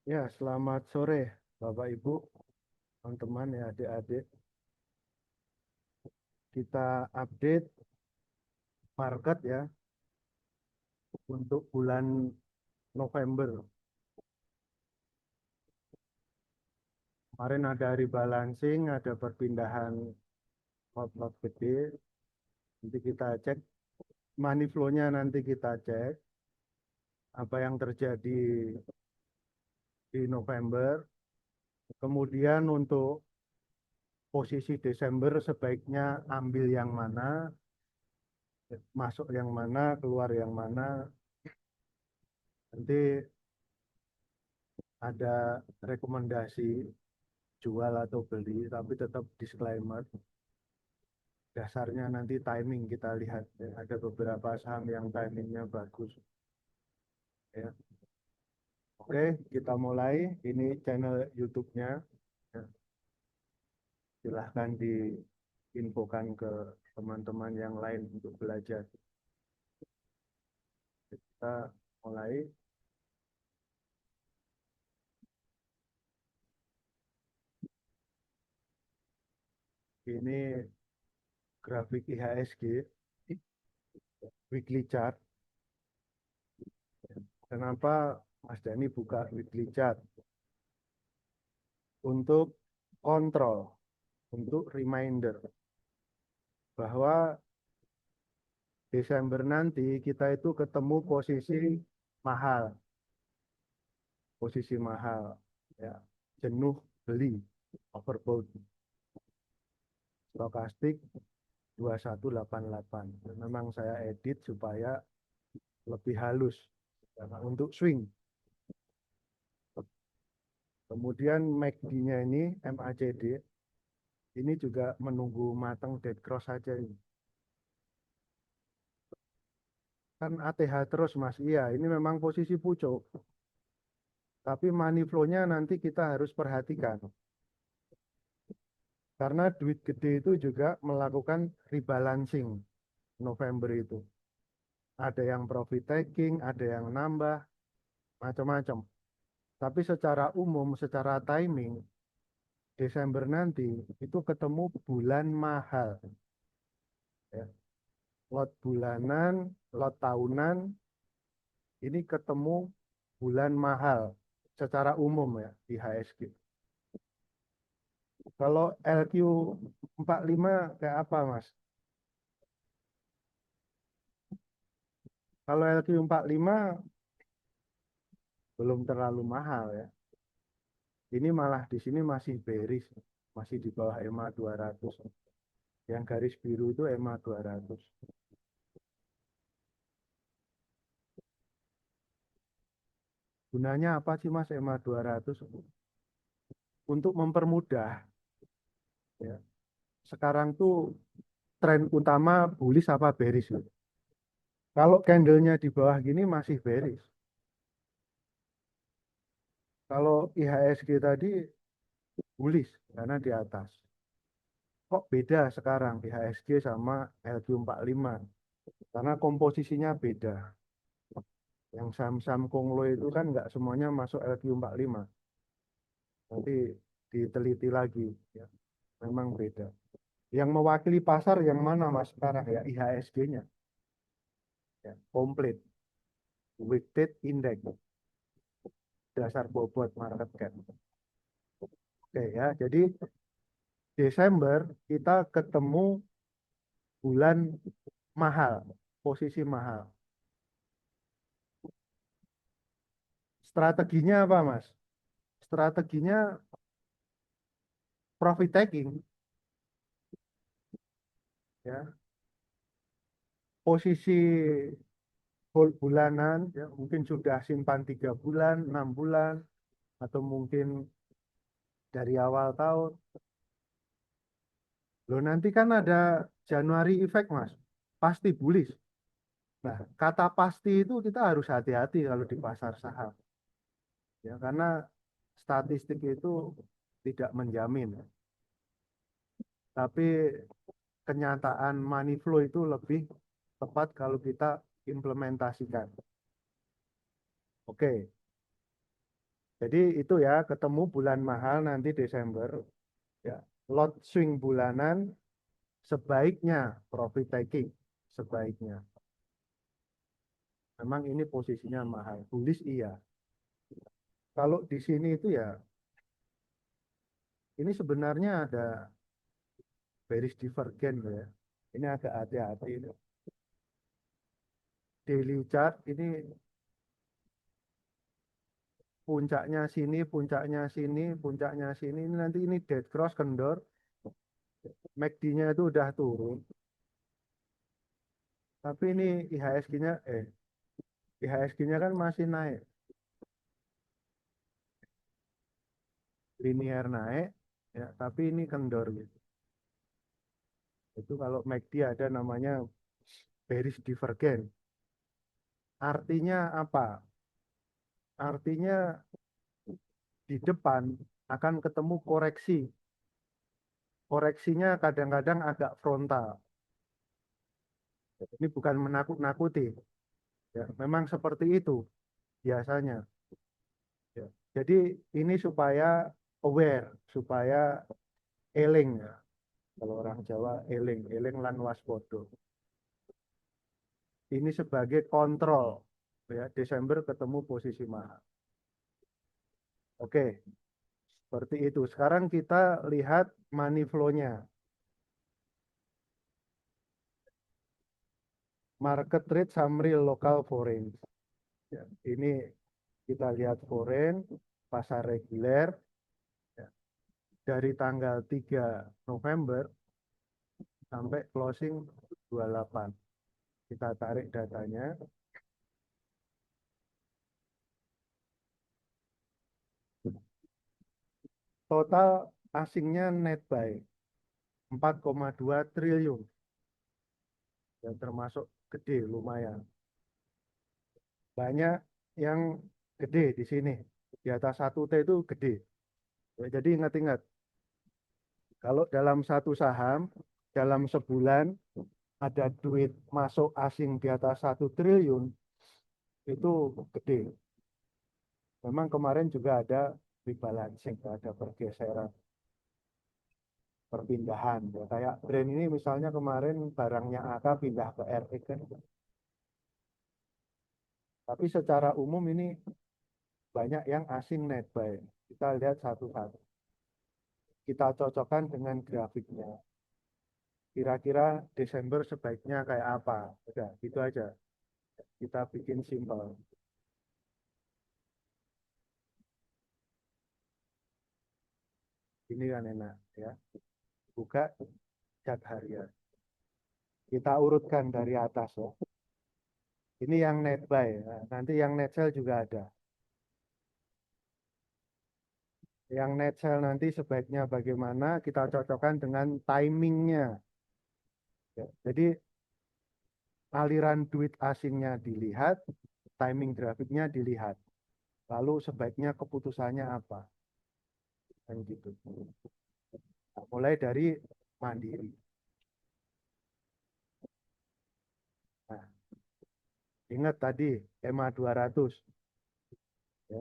Ya, selamat sore Bapak Ibu, teman-teman ya adik-adik. Kita update market ya untuk bulan November. Kemarin ada rebalancing, ada perpindahan lot-lot gede. Nanti kita cek money flow-nya, nanti kita cek apa yang terjadi di November. Kemudian untuk posisi Desember sebaiknya ambil yang mana, masuk yang mana, keluar yang mana. Nanti ada rekomendasi jual atau beli, tapi tetap disclaimer. Dasarnya nanti timing kita lihat. Ya. Ada beberapa saham yang timingnya bagus. Ya. Oke, kita mulai. Ini channel YouTube-nya. Ya. Silahkan diinfokan ke teman-teman yang lain untuk belajar. Kita mulai. Ini grafik IHSG, weekly chart. Kenapa Mas Dani buka weekly chart? Untuk kontrol, untuk reminder bahwa Desember nanti kita itu ketemu mahal, posisi mahal, ya, jenuh beli, overbought, stokastik 2188. Memang saya edit supaya lebih halus ya, untuk swing. Kemudian MACD-nya ini MACD ini juga menunggu matang dead cross saja ini. Kan ATH terus Mas. Iya, ini memang posisi pucuk. Tapi money flow-nya nanti kita harus perhatikan. Karena duit gede itu juga melakukan rebalancing November itu. Ada yang profit taking, ada yang nambah, macam-macam. Tapi secara umum, secara timing, Desember nanti itu ketemu bulan mahal. Ya. Lot bulanan, lot tahunan, ini ketemu bulan mahal secara umum ya di HSG. Kalau LQ45 kayak apa, Mas? Kalau LQ45 belum terlalu mahal ya. Ini malah di sini masih bearish, masih di bawah EMA 200. Yang garis biru itu EMA 200. Gunanya apa sih Mas EMA 200? Untuk mempermudah ya. Sekarang tuh tren utama bullish apa bearish gitu. Kalau candlenya di bawah gini masih bearish. Kalau IHSG tadi bullish karena di atas. Kok beda sekarang IHSG sama LQ45? Karena komposisinya beda. Yang saham-saham Konglo itu kan nggak semuanya masuk LQ45. Nanti diteliti lagi. Ya. Memang beda. Yang mewakili pasar yang mana Mas sekarang ya IHSG-nya. Ya, komplit. Weighted Index. Dasar bobot market cap. Oke ya, jadi Desember kita ketemu bulan mahal, posisi mahal. Strateginya apa Mas? Strateginya profit taking. Ya, posisi hold bulanan, ya, mungkin sudah simpan 3 bulan, 6 bulan, atau mungkin dari awal tahun. Loh nanti kan ada Januari effect Mas, pasti bullish. Nah, kata pasti itu kita harus hati-hati kalau di pasar saham. Ya, karena statistik itu tidak menjamin. Tapi kenyataan money flow itu lebih tepat kalau kita implementasikan. Oke, Jadi itu ya, ketemu bulan mahal nanti Desember. Ya, lot swing bulanan sebaiknya profit taking, sebaiknya. Memang ini posisinya mahal. Bullish iya. Kalau di sini itu ya, ini sebenarnya ada bearish divergence ya. Ini agak hati-hati. Daily chart ini puncaknya sini, puncaknya sini, puncaknya sini. Ini nanti ini dead cross kendor. MACD-nya itu udah turun. Tapi ini IHSG-nya kan masih naik. Linear naik, ya, tapi ini kendor gitu. Itu kalau MACD ada namanya bearish divergence. Artinya apa? Artinya di depan akan ketemu koreksi. Koreksinya kadang-kadang agak frontal. Ini bukan menakut-nakuti. Ya, memang seperti itu biasanya. Ya. Jadi ini supaya aware, supaya eling ya. Kalau orang Jawa eling, eling lan waspodo. Ini sebagai kontrol ya, Desember ketemu posisi mahal. Oke, seperti itu. Sekarang kita lihat money flow-nya. Market rate summary local foreign. Ya, ini kita lihat foreign, pasar reguler ya, dari tanggal 3 November sampai closing 28. Kita tarik datanya. Total asingnya net buy 4,2 triliun. Ya, termasuk gede lumayan. Banyak yang gede di sini. Di atas 1T itu gede. Ya, jadi ingat-ingat, kalau dalam satu saham, dalam sebulan ada duit masuk asing di atas 1 triliun, itu gede. Memang kemarin juga ada rebalancing, ada pergeseran, perpindahan. Ya, kayak brand ini misalnya kemarin barangnya AK pindah ke RX kan. Tapi secara umum ini banyak yang asing net buy. Kita lihat satu-satu. Kita cocokkan dengan grafiknya. Kira-kira Desember sebaiknya kayak apa? Udah, gitu aja. Kita bikin simpel. Ini kan enak ya. Buka chart harian. Kita urutkan dari atas ya. Ini yang net buy. Nah, nanti yang net sell juga ada. Yang net sell nanti sebaiknya bagaimana kita cocokkan dengan timingnya. Ya, jadi aliran duit asingnya dilihat, timing grafiknya dilihat. Lalu sebaiknya keputusannya apa? Kan gitu. Nah, mulai dari mandiri. Nah, ingat tadi EMA 200 ya.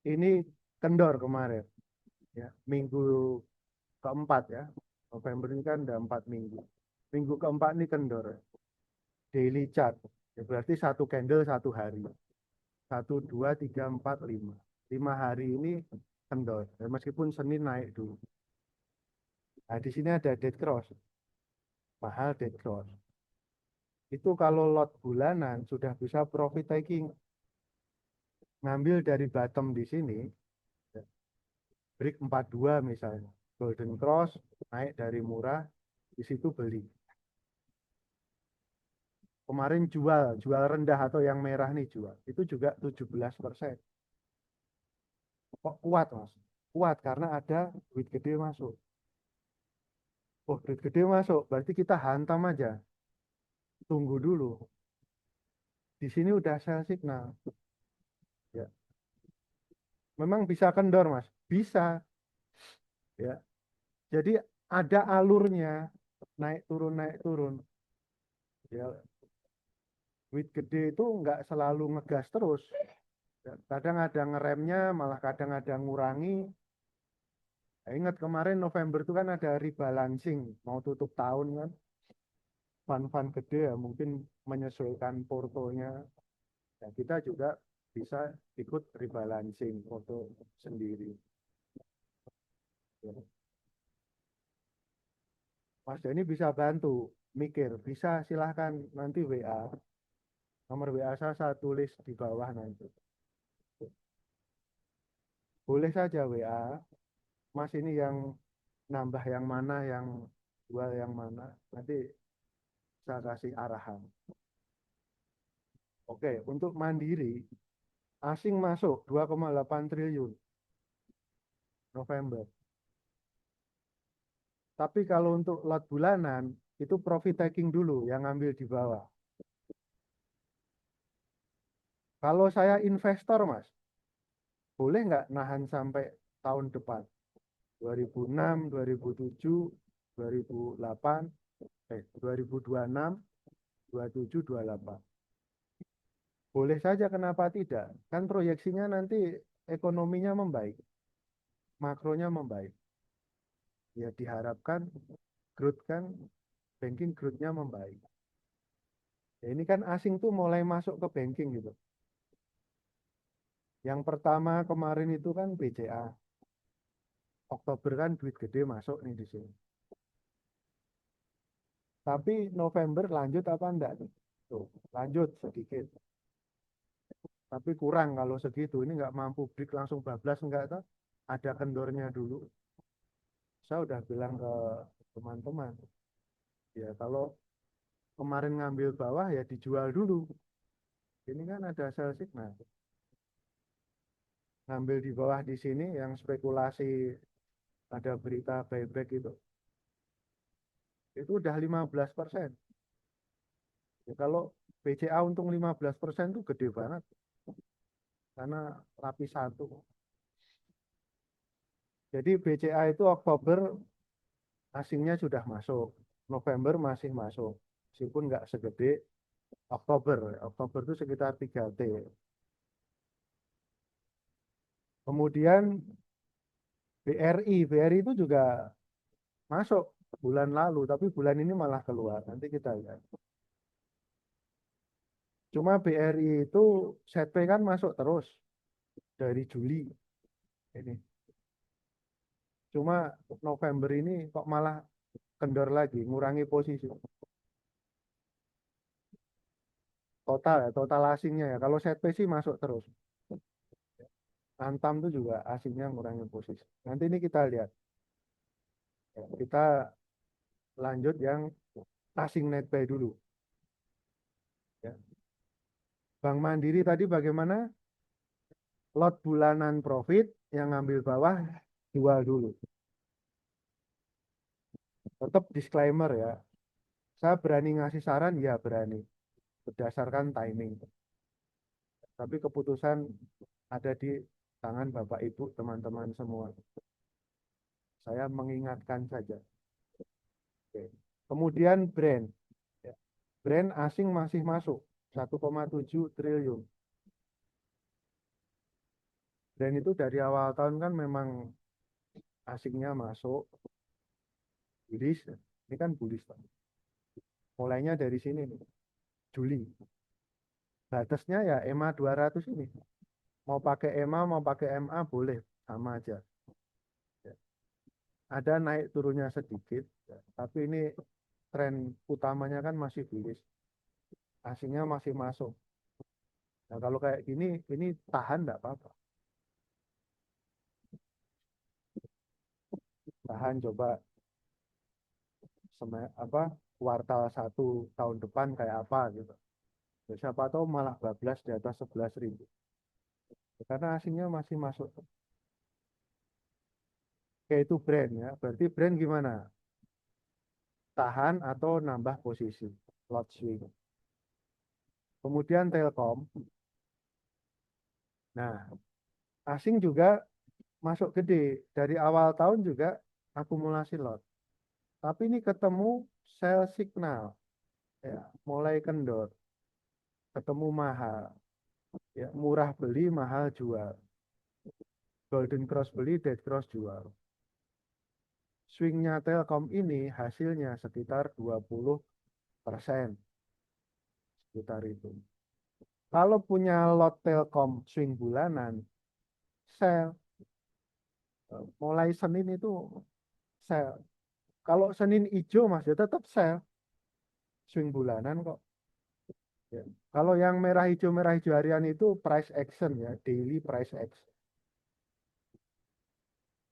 Ini kendor kemarin ya. Minggu keempat ya. November ini kan udah 4 minggu. Minggu keempat ini kendor. Daily chart. Ya, berarti satu candle satu hari. 1, 2, 3, 4, 5. 5 hari ini kendor. Ya, meskipun Senin naik dulu. Nah, di sini ada dead cross. Mahal dead cross. Itu kalau lot bulanan sudah bisa profit taking. Ngambil dari bottom di sini, break 42 misalnya. Golden cross, naik dari murah, di situ beli. Kemarin jual rendah atau yang merah nih jual. Itu juga 17%. Kok kuat mas? Kuat karena ada duit gede masuk. Oh duit gede masuk, berarti kita hantam aja. Tunggu dulu. Di sini udah sell signal. Ya. Memang bisa kendor mas? Bisa. Ya. Jadi ada alurnya. Naik turun, naik turun. Ya, duit gede itu nggak selalu ngegas terus. Kadang ada ngeremnya, malah kadang ada ngurangi. Ingat kemarin November itu kan ada rebalancing, mau tutup tahun kan, fund-fund gede ya mungkin menyesuaikan portonya. Ya, kita juga bisa ikut rebalancing porto sendiri. Ya. Mas Denny bisa bantu mikir, bisa silahkan nanti WA, nomor WA saya tulis di bawah nanti. Boleh saja WA, Mas ini yang nambah yang mana, yang jual yang mana, nanti saya kasih arahan. Oke, untuk mandiri, asing masuk 2,8 triliun November. Tapi kalau untuk lot bulanan, itu profit taking dulu yang ngambil di bawah. Kalau saya investor, Mas, boleh nggak nahan sampai tahun depan? 2006, 2007, 2008, 2026, 27, 28. Boleh saja, kenapa tidak? Kan proyeksinya nanti ekonominya membaik, makronya membaik. Ya diharapkan growth kan, banking growth-nya membaik. Ya, ini kan asing tuh mulai masuk ke banking gitu. Yang pertama kemarin itu kan BCA. Oktober kan duit gede masuk nih di sini. Tapi November lanjut apa enggak nih? Tuh, lanjut sedikit. Tapi kurang kalau segitu. Ini nggak mampu break langsung bablas enggak tuh. Ada kendornya dulu. Saya udah bilang ke teman-teman. Ya kalau kemarin ngambil bawah ya dijual dulu. Ini kan ada sell signal. Ngambil di bawah di sini yang spekulasi ada berita buyback itu udah 15%. Ya, kalau BCA untung 15% itu gede banget karena lapis satu. Jadi BCA itu Oktober asingnya sudah masuk, November masih masuk, meskipun nggak segede Oktober. Oktober itu sekitar 3T. Kemudian BRI itu juga masuk bulan lalu, tapi bulan ini malah keluar. Nanti kita lihat. Cuma BRI itu setpay kan masuk terus dari Juli ini. Cuma November ini kok malah kendor lagi, ngurangi posisi. Total ya, total asingnya ya. Kalau setpay sih masuk terus. Antam itu juga asingnya ngurangi posisi. Nanti ini kita lihat. Ya, kita lanjut yang asing netpay dulu. Ya. Bank Mandiri tadi bagaimana? Lot bulanan profit yang ngambil bawah jual dulu. Tetap disclaimer ya. Saya berani ngasih saran, ya berani. Berdasarkan timing. Tapi keputusan ada di tangan Bapak Ibu, teman-teman semua. Saya mengingatkan saja. Oke. Kemudian brand. Ya. Brand asing masih masuk 1,7 triliun. Brand itu dari awal tahun kan memang asingnya masuk bullish. Ini kan bullish, Pak. Mulainya dari sini nih, Juli. Batasnya ya EMA 200 ini. Mau pakai EMA, mau pakai MA boleh, sama aja. Ya. Ada naik turunnya sedikit, ya. Tapi ini tren utamanya kan masih bullish. Asingnya masih masuk. Nah, kalau kayak gini, ini tahan enggak apa-apa. Tahan coba apa kuartal 1 tahun depan kayak apa gitu. Ya, siapa tahu malah bablas di atas 11.000. Karena asingnya masih masuk. Oke, itu brand ya. Berarti brand gimana? Tahan atau nambah posisi. Lot swing. Kemudian Telkom. Nah, asing juga masuk gede. Dari awal tahun juga akumulasi lot. Tapi ini ketemu sell signal. Ya, mulai kendor. Ketemu mahal. Ya, murah beli, mahal jual. Golden Cross beli, Dead Cross jual. Swingnya Telkom ini hasilnya sekitar 20%. Sekitar itu. Kalau punya lot Telkom swing bulanan, sell. Mulai Senin itu sell. Kalau Senin hijau Mas ya tetap sell. Swing bulanan kok. Ya. Kalau yang merah hijau harian itu price action ya, daily price action.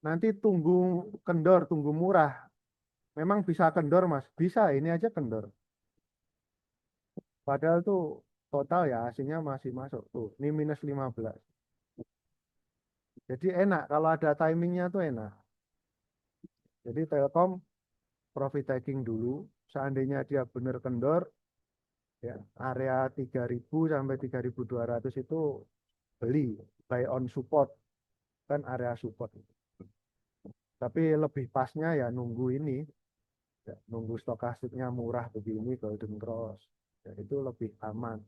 Nanti tunggu kendor, tunggu murah. Memang bisa kendor Mas, bisa ini aja kendor. Padahal tuh total ya aslinya masih masuk tuh, ini minus 15. Jadi enak kalau ada timingnya tuh enak. Jadi Telkom profit taking dulu, seandainya dia benar kendor, ya area 3.000 sampai 3.200 itu beli, buy on support, kan area support. Tapi lebih pasnya ya nunggu ini, ya, nunggu stokastiknya murah begini Golden Cross, ya, itu lebih aman.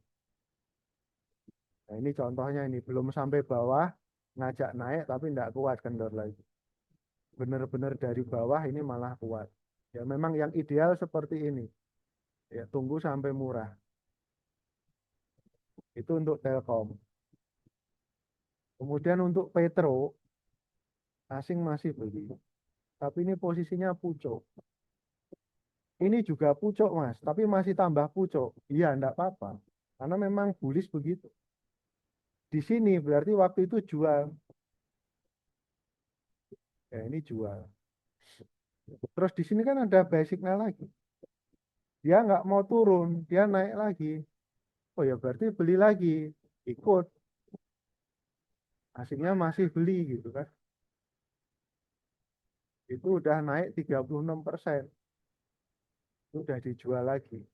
Nah ini contohnya ini belum sampai bawah ngajak naik tapi tidak kuat kendor lagi. Benar-benar dari bawah ini malah kuat. Ya memang yang ideal seperti ini. Ya tunggu sampai murah. Itu untuk Telkom. Kemudian untuk Petro asing masih beli. Tapi ini posisinya pucuk. Ini juga pucuk Mas, tapi masih tambah pucuk. Iya, enggak apa-apa. Karena memang bullish begitu. Di sini berarti waktu itu jual. Ya ini jual. Terus di sini kan ada basicnya lagi. Dia nggak mau turun, dia naik lagi. Oh ya berarti beli lagi, ikut. Asingnya masih beli gitu kan. Itu udah naik 36%. Itu udah dijual lagi.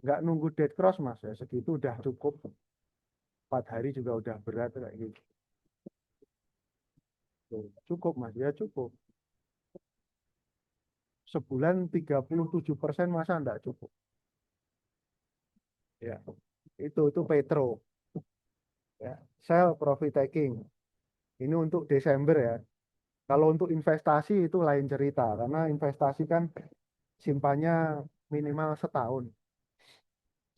Nggak nunggu dead cross mas ya, segitu udah cukup. 4 hari juga udah berat kayak gitu. Tuh, cukup mas, ya cukup. Sebulan 37% masa enggak cukup. Ya, itu Petro. Ya, sell profit taking. Ini untuk Desember ya. Kalau untuk investasi itu lain cerita, karena investasi kan simpannya minimal setahun,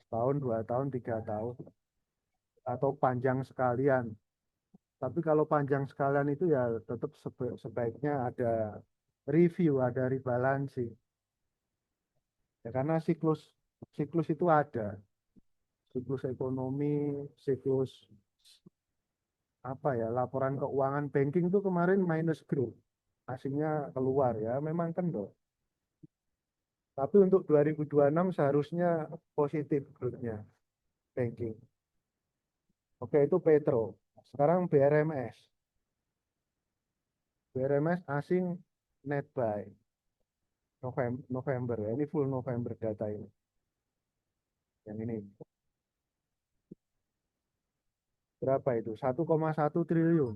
setahun, 2 tahun, 3 tahun, atau panjang sekalian. Tapi kalau panjang sekalian itu ya tetap sebaiknya ada review, ada rebalancing. Ya, karena siklus siklus itu ada, siklus ekonomi, siklus apa ya, laporan keuangan banking itu kemarin minus growth, asingnya keluar ya, memang kendor. Tapi untuk 2026 seharusnya positif growth-nya banking. Oke, itu Petro. Sekarang BRMS. BRMS asing net buy November ya. Ini full November data ini. Yang ini. Berapa itu? 1,1 triliun.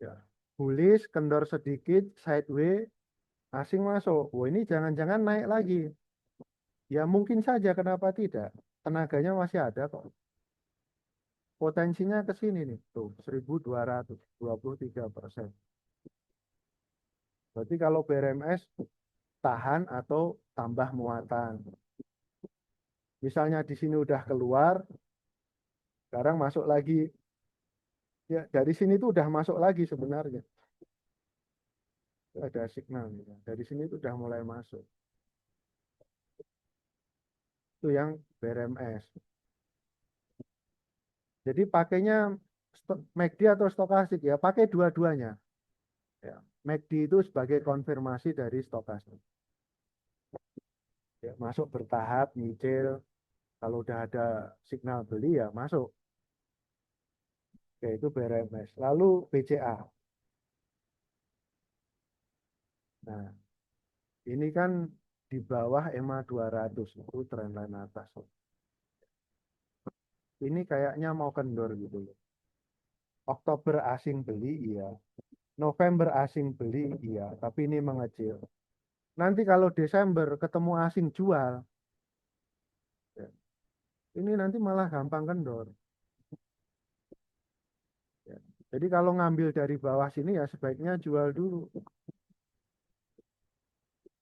Ya. Bullish, kendor sedikit, sideways, asing masuk. Wah, ini jangan-jangan naik lagi. Ya mungkin saja, kenapa tidak? Tenaganya masih ada kok. Potensinya ke sini nih. Tuh, 1.223%. Berarti kalau BRMS tahan atau tambah muatan. Misalnya di sini udah keluar, sekarang masuk lagi. Ya, dari sini tuh udah masuk lagi sebenarnya. Ada signal. Ya. Dari sini tuh udah mulai masuk. Itu yang BRMS. Jadi pakainya MACD atau stokastik ya, pakai dua-duanya. Ya. MACD itu sebagai konfirmasi dari stokastik. Ya, masuk bertahap, nyicil. Kalau udah ada signal beli ya masuk. Yaitu BRMS. Lalu BCA. Nah, ini kan di bawah EMA 200 itu trendline atas. Ini kayaknya mau kendor gitu loh. Oktober asing beli iya, November asing beli iya, tapi ini mengecil. Nanti kalau Desember ketemu asing jual, ya, ini nanti malah gampang kendor. Jadi kalau ngambil dari bawah sini ya sebaiknya jual dulu.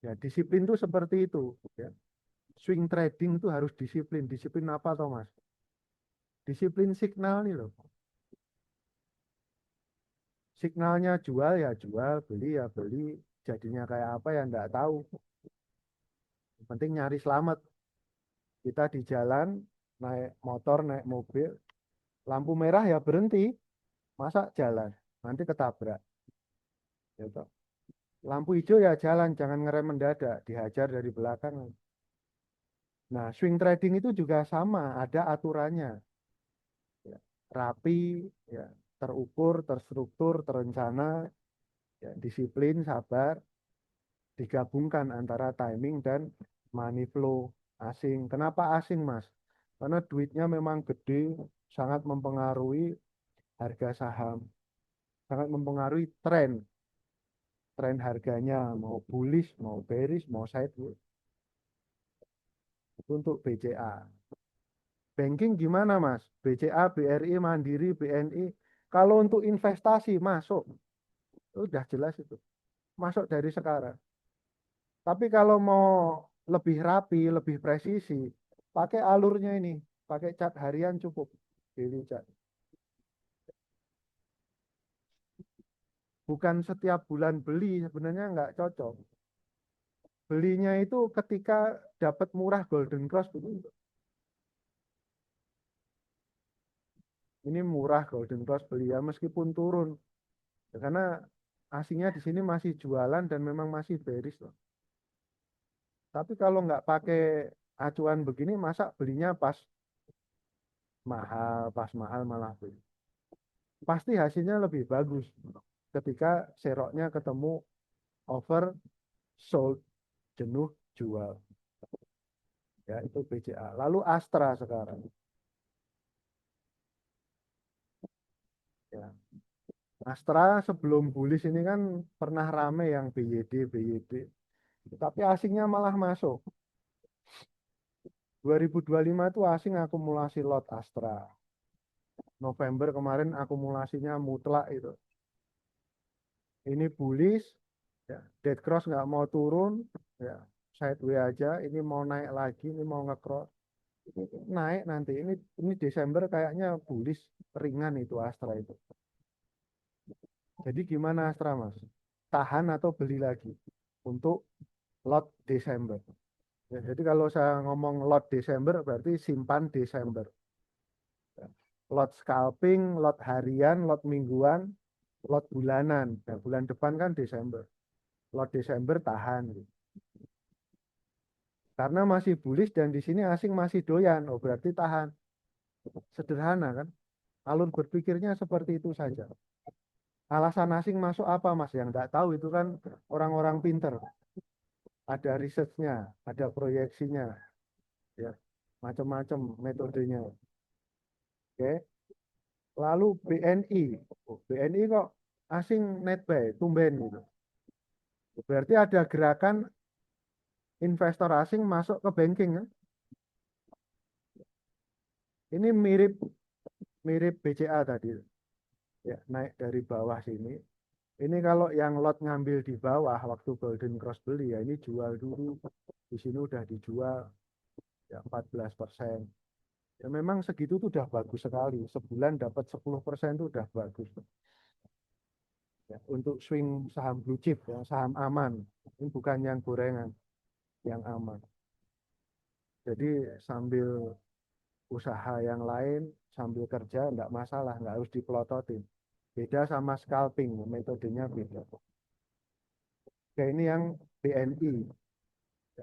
Ya, disiplin tuh seperti itu. Ya. Swing trading tuh harus disiplin. Disiplin apa toh Mas? Disiplin signal nih loh. Signalnya jual ya jual, beli ya beli. Jadinya kayak apa ya nggak tahu. Yang penting nyari selamat. Kita di jalan, naik motor, naik mobil, lampu merah ya berhenti. Masa jalan? Nanti ketabrak. Gitu. Lampu hijau ya jalan, jangan ngerem mendadak, dihajar dari belakang. Nah, swing trading itu juga sama, ada aturannya. Ya. Rapi, ya, terukur, terstruktur, terencana, ya, disiplin, sabar, digabungkan antara timing dan money flow asing. Kenapa asing, Mas? Karena duitnya memang gede, sangat mempengaruhi harga saham, sangat mempengaruhi tren harganya, mau bullish, mau bearish, mau sideways. Itu untuk BCA. Banking gimana, Mas? BCA, BRI, Mandiri, BNI. Kalau untuk investasi masuk, udah jelas itu. Masuk dari sekarang. Tapi kalau mau lebih rapi, lebih presisi, pakai alurnya ini, pakai cat harian cukup. Daily chart. Bukan setiap bulan beli, sebenarnya nggak cocok. Belinya itu ketika dapat murah Golden Cross begitu. Ini murah Golden Cross beli ya meskipun turun. Ya, karena asingnya di sini masih jualan dan memang masih bearish loh. Tapi kalau nggak pakai acuan begini, masa belinya pas mahal malah beli. Pasti hasilnya lebih bagus ketika seroknya ketemu over sold, jenuh jual. Ya, itu BCA. Lalu Astra sekarang. Ya. Astra sebelum bullish ini kan pernah rame yang BYD. Tapi asingnya malah masuk. 2025 itu asing akumulasi lot Astra. November kemarin akumulasinya mutlak itu. Ini bullish, ya, dead cross nggak mau turun, ya, sideways aja. Ini mau naik lagi, ini mau nge-cross. Ini naik nanti. Ini Desember kayaknya bullish ringan itu Astra itu. Jadi gimana Astra Mas? Tahan atau beli lagi untuk lot Desember? Ya, jadi kalau saya ngomong lot Desember berarti simpan Desember. Ya. Lot scalping, lot harian, lot mingguan, lot bulanan. Nah, bulan depan kan Desember. Lot Desember tahan. Karena masih bullish dan di sini asing masih doyan. Oh, berarti tahan. Sederhana kan? Alur berpikirnya seperti itu saja. Alasan asing masuk apa, Mas? Yang nggak tahu itu kan orang-orang pinter. Ada risetnya, ada proyeksinya, ya, macam-macam metodenya. Oke. Lalu BNI. Oh, BNI kok asing net buy, tumben gitu. Berarti ada gerakan investor asing masuk ke banking kan? Ini mirip mirip BCA tadi. Ya, naik dari bawah sini. Ini kalau yang lot ngambil di bawah waktu Golden Cross beli ya ini jual dulu. Di sini udah dijual ya 14%. Ya memang segitu tuh udah bagus sekali. Sebulan dapat 10% tuh udah bagus. Ya, untuk swing saham blue chip ya, saham aman. Ini bukan yang gorengan, yang aman. Jadi sambil usaha yang lain, sambil kerja enggak masalah, enggak harus dipelototin. Beda sama scalping, metodenya beda. Oke, ini yang BNI.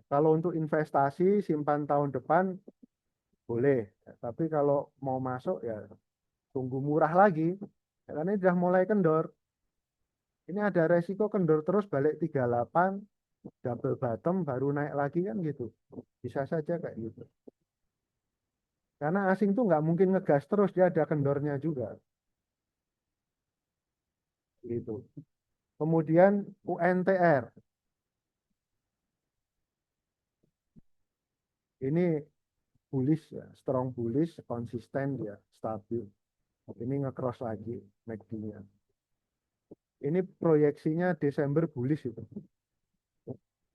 Kalau untuk investasi simpan tahun depan boleh, tapi kalau mau masuk ya tunggu murah lagi. Karena ini sudah mulai kendor. Ini ada resiko kendor terus balik 38, double bottom baru naik lagi kan gitu. Bisa saja kayak gitu. Karena asing tuh nggak mungkin ngegas terus, dia ada kendornya juga. Gitu. Kemudian UNTR. Ini bullish ya, strong bullish, konsisten ya, stabil. Ini nge-cross lagi MACD-nya. Ini proyeksinya Desember bullish itu.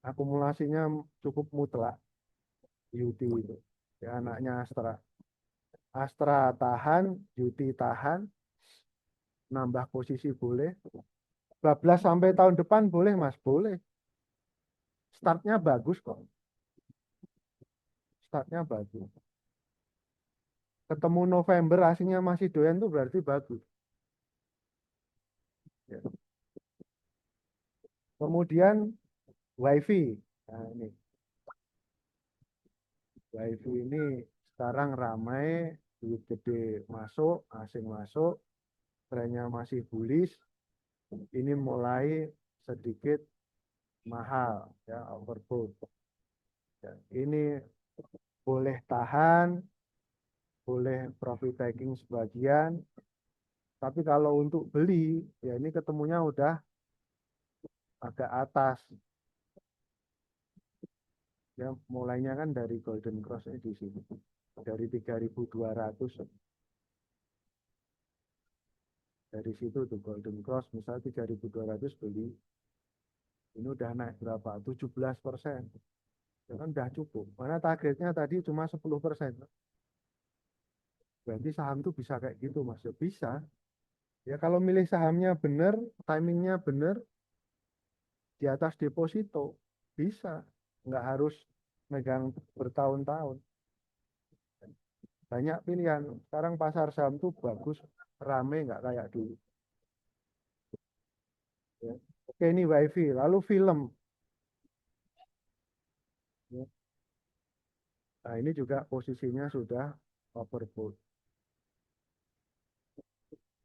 Akumulasinya cukup mutlak. UT itu. Ya, anaknya Astra. Astra tahan, UT tahan, nambah posisi boleh. 12 sampai tahun depan boleh Mas, boleh. Startnya bagus kok. Startnya bagus. Ketemu November asingnya masih doyan tuh berarti bagus. Ya. Kemudian WiFi. Nah, ini WiFi ini sekarang ramai, duit gede masuk, asing masuk, trennya masih bullish. Ini mulai sedikit mahal, ya overbought. Ya, ini boleh tahan, boleh profit taking sebagian, tapi kalau untuk beli, ya ini ketemunya udah agak atas. Ya, mulainya kan dari Golden Cross di sini. Dari 3.200. Dari situ tuh Golden Cross, misalnya 3.200 beli. Ini udah naik berapa? 17%. Ya kan udah cukup. Karena targetnya tadi cuma 10%. Berarti saham tuh bisa kayak gitu, Mas. Ya bisa. Ya kalau milih sahamnya bener, timingnya bener, di atas deposito, bisa. Nggak harus megang bertahun-tahun. Banyak pilihan. Sekarang pasar saham tuh bagus, rame nggak kayak dulu. Ya. Oke, ini WiFi. Lalu film. Ya. Nah, ini juga posisinya sudah overbought.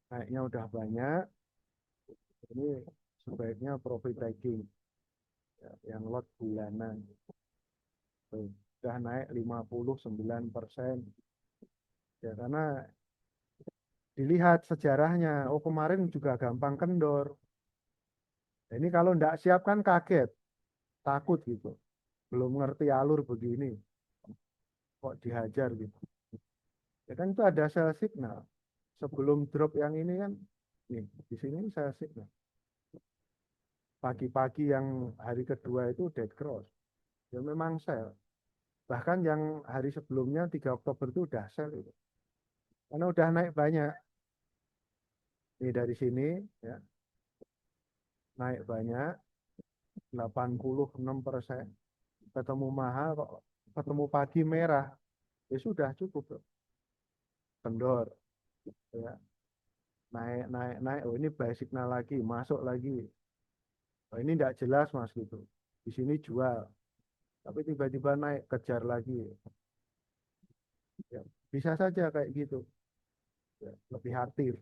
Naiknya udah banyak. Ini sebaiknya profit taking. Ya, yang lot bulanan. Tuh, sudah naik 59%. Ya, karena dilihat sejarahnya. Oh, kemarin juga gampang kendor. Nah, ini kalau nggak siap kan kaget. Takut gitu. Belum ngerti alur begini. Kok dihajar gitu. Ya kan itu ada sell signal. Sebelum drop yang ini kan, nih, di sini sell signal. Pagi-pagi yang hari kedua itu dead cross. Ya memang sell. Bahkan yang hari sebelumnya 3 Oktober itu udah sell itu. Karena udah naik banyak. Ini dari sini ya, naik banyak 86%. Ketemu mahal kok, ketemu pagi merah. Ya sudah cukup. Kendor ya. Naik naik naik. Oh ini buy signal lagi, masuk lagi. Oh, ini tidak jelas Mas gitu. Di sini jual, tapi tiba-tiba naik kejar lagi. Ya, bisa saja kayak gitu. Ya, lebih aktif.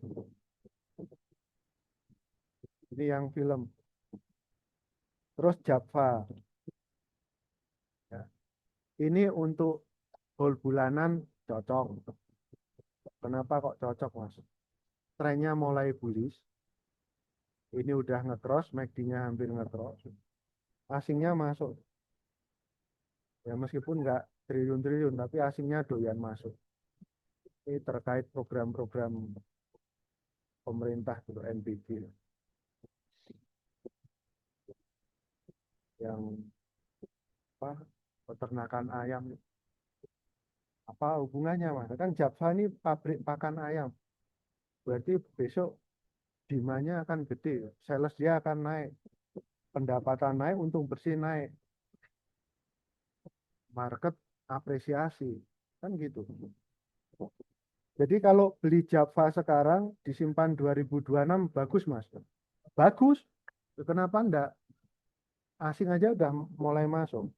Ini yang film. Terus Java. Ya. Ini untuk whole bulanan cocok. Kenapa kok cocok Mas? Trennya mulai bullish. Ini udah nge-cross, MACD-nya hampir nge-cross. Asingnya masuk. Ya meskipun nggak triliun-triliun, tapi asingnya doyan masuk. Ini terkait program-program pemerintah gitu, NBG. Yang apa, peternakan ayam. Apa hubungannya Mas? Kan Java ini pabrik pakan ayam. Berarti besok demandnya akan gede. Sales dia akan naik. Pendapatan naik, untung bersih naik. Market apresiasi. Kan gitu. Jadi kalau beli Java sekarang disimpan 2026 bagus Mas. Bagus. Kenapa enggak? Asing aja udah mulai masuk.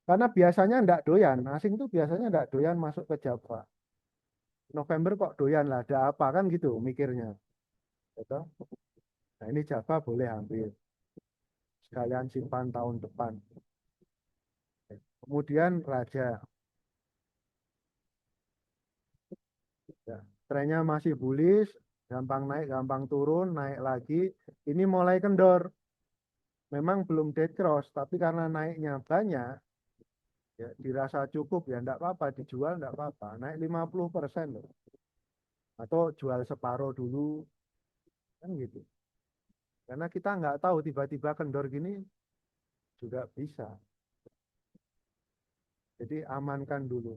Karena biasanya enggak doyan. Asing tuh biasanya enggak doyan masuk ke Java. November kok doyan lah, ada apa kan gitu mikirnya. Gitu. Nah ini Java boleh ambil. Sekalian simpan tahun depan. Kemudian Raja. Ya. Trennya masih bullish, gampang naik, gampang turun, naik lagi. Ini mulai kendor. Memang belum dead cross, tapi karena naiknya banyak, ya dirasa cukup ya enggak apa-apa, dijual enggak apa-apa. Naik 50% loh. atau jual separuh dulu kan gitu. Karena kita nggak tahu tiba-tiba kendor gini juga bisa. Jadi amankan dulu.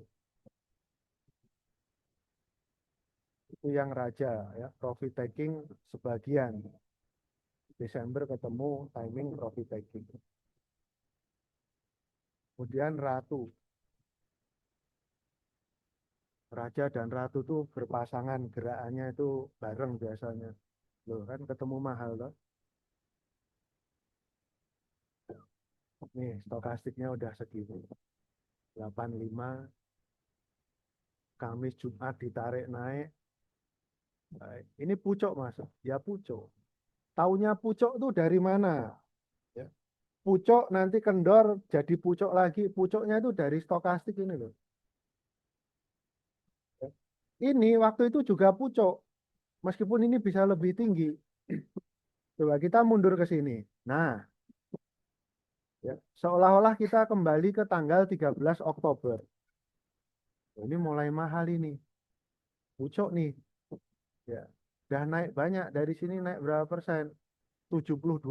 Itu yang raja ya, profit taking sebagian. Desember ketemu timing profit taking. Kemudian ratu. Raja dan ratu tuh berpasangan, gerakannya itu bareng biasanya. Loh kan ketemu mahal loh. Nih stokastiknya udah segitu. 85, Kamis Jumat ditarik naik. Baik. Ini pucuk mas, ya pucuk. Taunya pucuk tuh dari mana? Ya. Pucuk nanti kendor jadi pucuk lagi. Pucuknya itu dari stokastik ini loh. Ya. Ini waktu itu juga pucuk, meskipun ini bisa lebih tinggi. Coba kita mundur ke sini. Nah, ya, seolah-olah kita kembali ke tanggal 13 Oktober. Ini mulai mahal ini. Pucuk nih. Ya. Udah naik banyak. Dari sini naik berapa persen? 72%.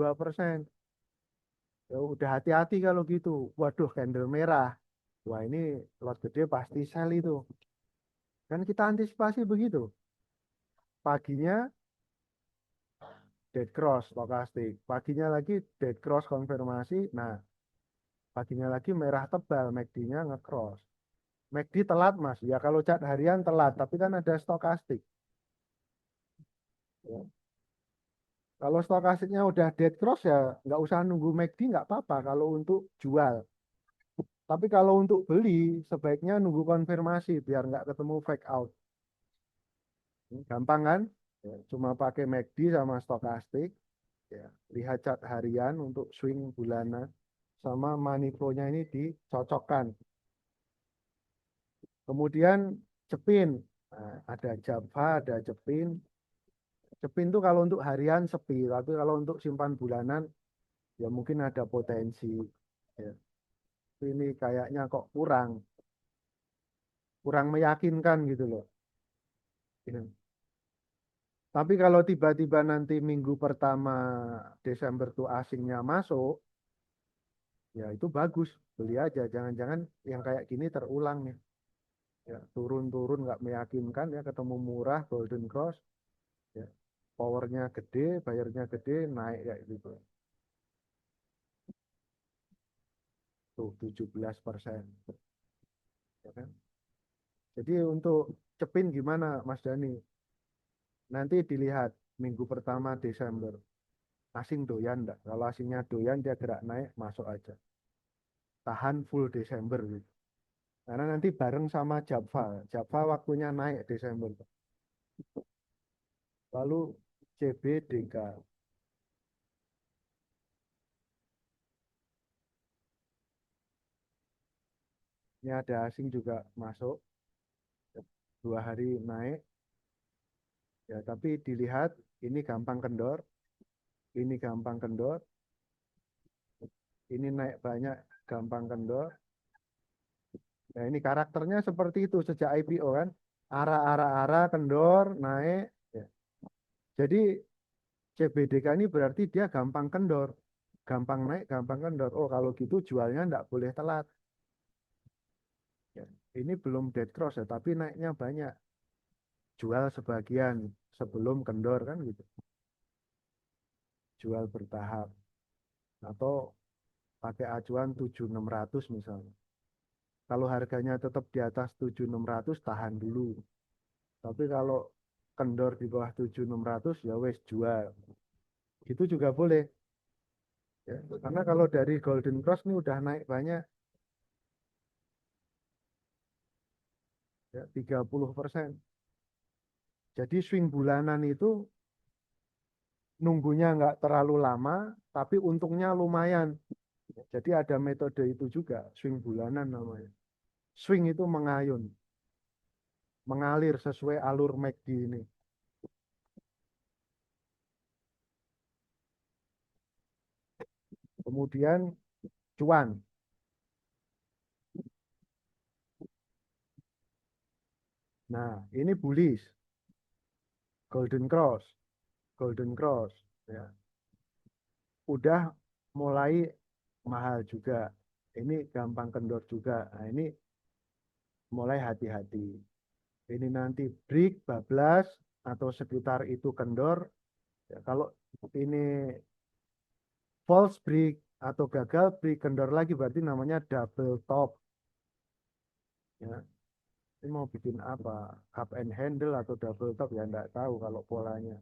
Ya, udah hati-hati kalau gitu. Waduh, candle merah. Wah, ini lot gede pasti sell itu. Kan kita antisipasi begitu. Paginya dead cross stokastik. Paginya lagi dead cross konfirmasi. Nah, paginya lagi merah tebal. MACD-nya nge-cross. MACD telat, Mas. Ya kalau chart harian telat. Tapi kan ada stokastik. Ya. Kalau stokastiknya udah dead cross ya nggak usah nunggu MACD nggak apa-apa kalau untuk jual. Tapi kalau untuk beli sebaiknya nunggu konfirmasi biar nggak ketemu fake out. Gampang kan? Ya, cuma pakai MACD sama stokastik. Ya, lihat chart harian untuk swing bulanan sama money flow-nya ini dicocokkan. Kemudian cepin. Nah, ada Java, ada cepin. Cepin tuh kalau untuk harian sepi, tapi kalau untuk simpan bulanan ya mungkin ada potensi. Ya. Ini kayaknya kok kurang, kurang meyakinkan gitu loh. Ya. Tapi kalau tiba-tiba nanti minggu pertama Desember tuh asingnya masuk, ya itu bagus, beli aja. Jangan-jangan yang kayak gini terulang nih. Ya, turun-turun nggak meyakinkan ya, ketemu murah, Golden Cross, ya, powernya gede, bayarnya gede, naik kayak gitu. Tuh 17%. Ya kan? Jadi untuk cepin gimana Mas Dani? Nanti dilihat minggu pertama Desember. Asing doyan enggak? Kalau asingnya doyan dia gerak naik, masuk aja. Tahan full Desember gitu. Karena nanti bareng sama Java. Java waktunya naik Desember. Lalu CBDK. Ini ada asing juga masuk. 2 hari naik. Ya, tapi dilihat ini gampang kendor. Ini gampang kendor. Ini naik banyak gampang kendor. Nah, ini karakternya seperti itu sejak IPO kan. Arah-arah-arah kendor, naik. Ya. Jadi CBDK ini berarti dia gampang kendor. Gampang naik, gampang kendor. Oh, kalau gitu jualnya enggak boleh telat. Ya. Ini belum dead cross ya, tapi naiknya banyak. Jual sebagian sebelum kendor kan gitu. Jual bertahap. Atau pakai acuan 7.600 misalnya. Kalau harganya tetap di atas 7.600 tahan dulu. Tapi kalau kendor di bawah 7.600 ya wes jual. Itu juga boleh. Ya. Karena kalau dari Golden Cross ini udah naik banyak ya 30%. Jadi swing bulanan itu nunggunya nggak terlalu lama, tapi untungnya lumayan. Jadi ada metode itu juga, swing bulanan namanya. Swing itu mengayun, mengalir sesuai alur MACD ini. Kemudian cuan. Nah, ini bullish. Golden Cross, Golden Cross, ya, udah mulai mahal juga. Ini gampang kendor juga. Nah, ini mulai hati-hati. Ini nanti break, bablas, atau sekitar itu kendor. Ya, kalau ini false break atau gagal break kendor lagi berarti namanya double top. Ya, ini mau bikin apa? Cup and handle atau double top ya enggak tahu kalau polanya.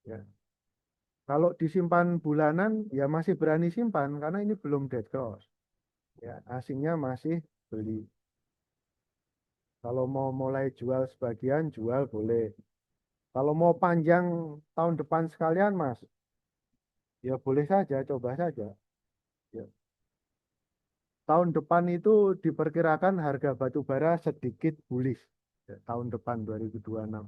Ya. Kalau disimpan bulanan ya masih berani simpan karena ini belum dead cross. Ya, asingnya masih beli. Kalau mau mulai jual sebagian, jual boleh. Kalau mau panjang tahun depan sekalian, Mas, ya boleh saja, coba saja. Ya. Tahun depan itu diperkirakan harga batu bara sedikit bullish. Ya, tahun depan 2026.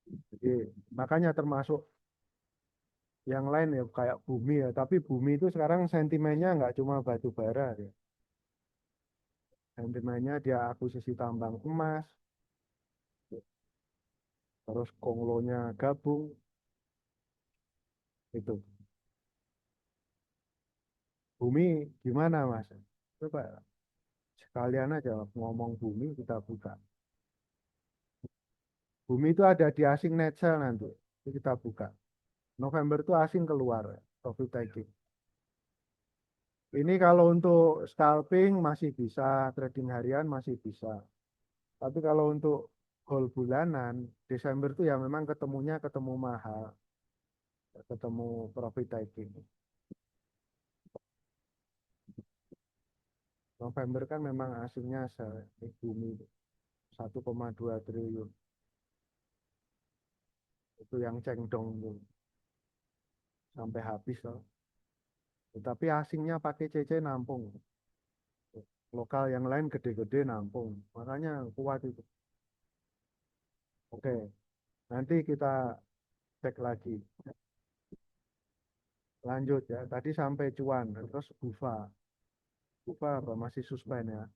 Jadi makanya termasuk yang lain ya kayak bumi ya. Tapi bumi itu sekarang sentimennya nggak cuma batu bara ya. Sentimennya dia akuisisi tambang emas, terus konglonya gabung, itu. Bumi gimana Mas? Coba sekalian aja ngomong bumi kita buka. Bumi itu ada di asing net sale nanti. Itu kita buka. November itu asing keluar, profit taking. Ini kalau untuk scalping masih bisa, trading harian masih bisa. Tapi kalau untuk goal bulanan, Desember itu ya memang ketemunya ketemu mahal, ketemu profit taking. November kan memang asingnya bumi 1,2 triliun. Itu yang cengdong tuh, sampai habis loh. Tetapi asingnya pakai CC nampung. Lokal yang lain gede-gede nampung. Makanya kuat itu. Oke, nanti kita cek lagi. Lanjut ya. Tadi sampai cuan, terus bufa. Bufa apa? Masih suspend ya.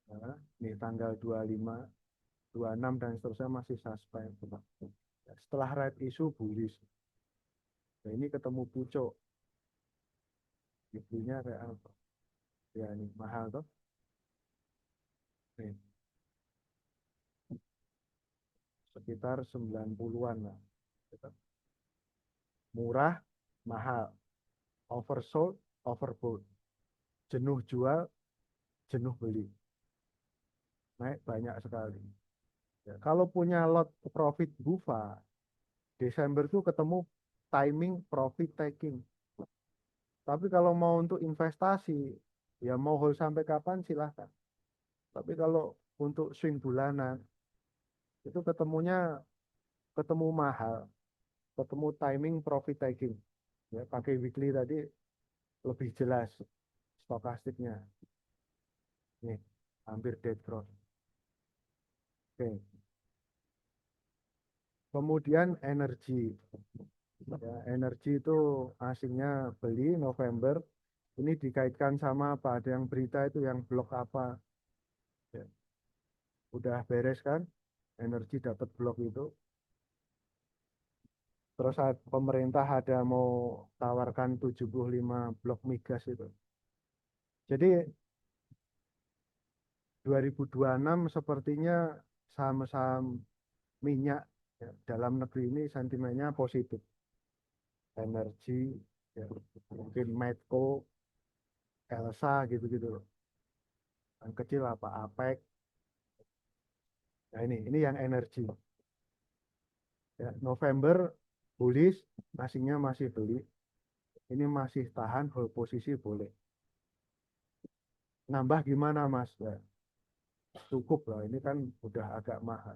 Nah, ini tanggal 25, 26 dan seterusnya masih suspend. Ya, setelah red issue bullish. Nah, ini ketemu pucuk. Ibunya kayak apa? Ya ini mahal tuh. Nih, sekitar 90-an lah. Murah, mahal. Oversold, overbought. Jenuh jual, jenuh beli. Naik banyak sekali. Ya, kalau punya lot profit bufa, Desember tuh ketemu timing profit taking. Tapi kalau mau untuk investasi, ya mau hold sampai kapan silahkan. Tapi kalau untuk swing bulanan, itu ketemu mahal, ketemu timing profit taking. Ya, pakai weekly tadi lebih jelas stokastiknya. Nih, hampir dead cross. Oke. Kemudian energi. Ya, energi itu asingnya beli November. Ini dikaitkan sama apa? Ada yang berita itu yang blok apa? Ya, udah beres kan? Energi dapat blok itu. Terus pemerintah ada mau tawarkan 75 blok migas itu. Jadi 2026 sepertinya saham-saham minyak ya, dalam negeri ini sentimennya positif. Energi, ya, mungkin Medco, Elsa gitu-gitu loh. Yang kecil apa APEC. Nah ini yang energi. Ya, November bullish, asingnya masih beli. Ini masih tahan hold posisi boleh. Nambah gimana Mas? Ya, cukup lah, ini kan udah agak mahal.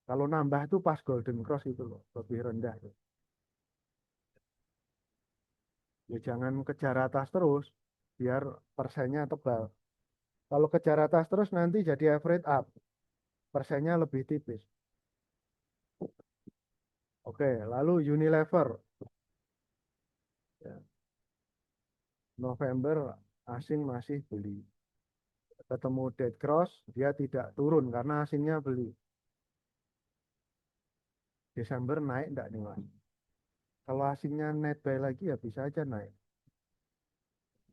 Kalau nambah itu pas Golden Cross itu loh, lebih rendah. Ya jangan kejar atas terus, biar persennya tebal. Kalau kejar atas terus nanti jadi average up, persennya lebih tipis. Oke, lalu Unilever. Ya, November asing masih beli. ketemu dead cross, dia tidak turun karena asingnya beli. Desember naik enggak nih Mas? Kalau asingnya net buy lagi ya bisa aja naik.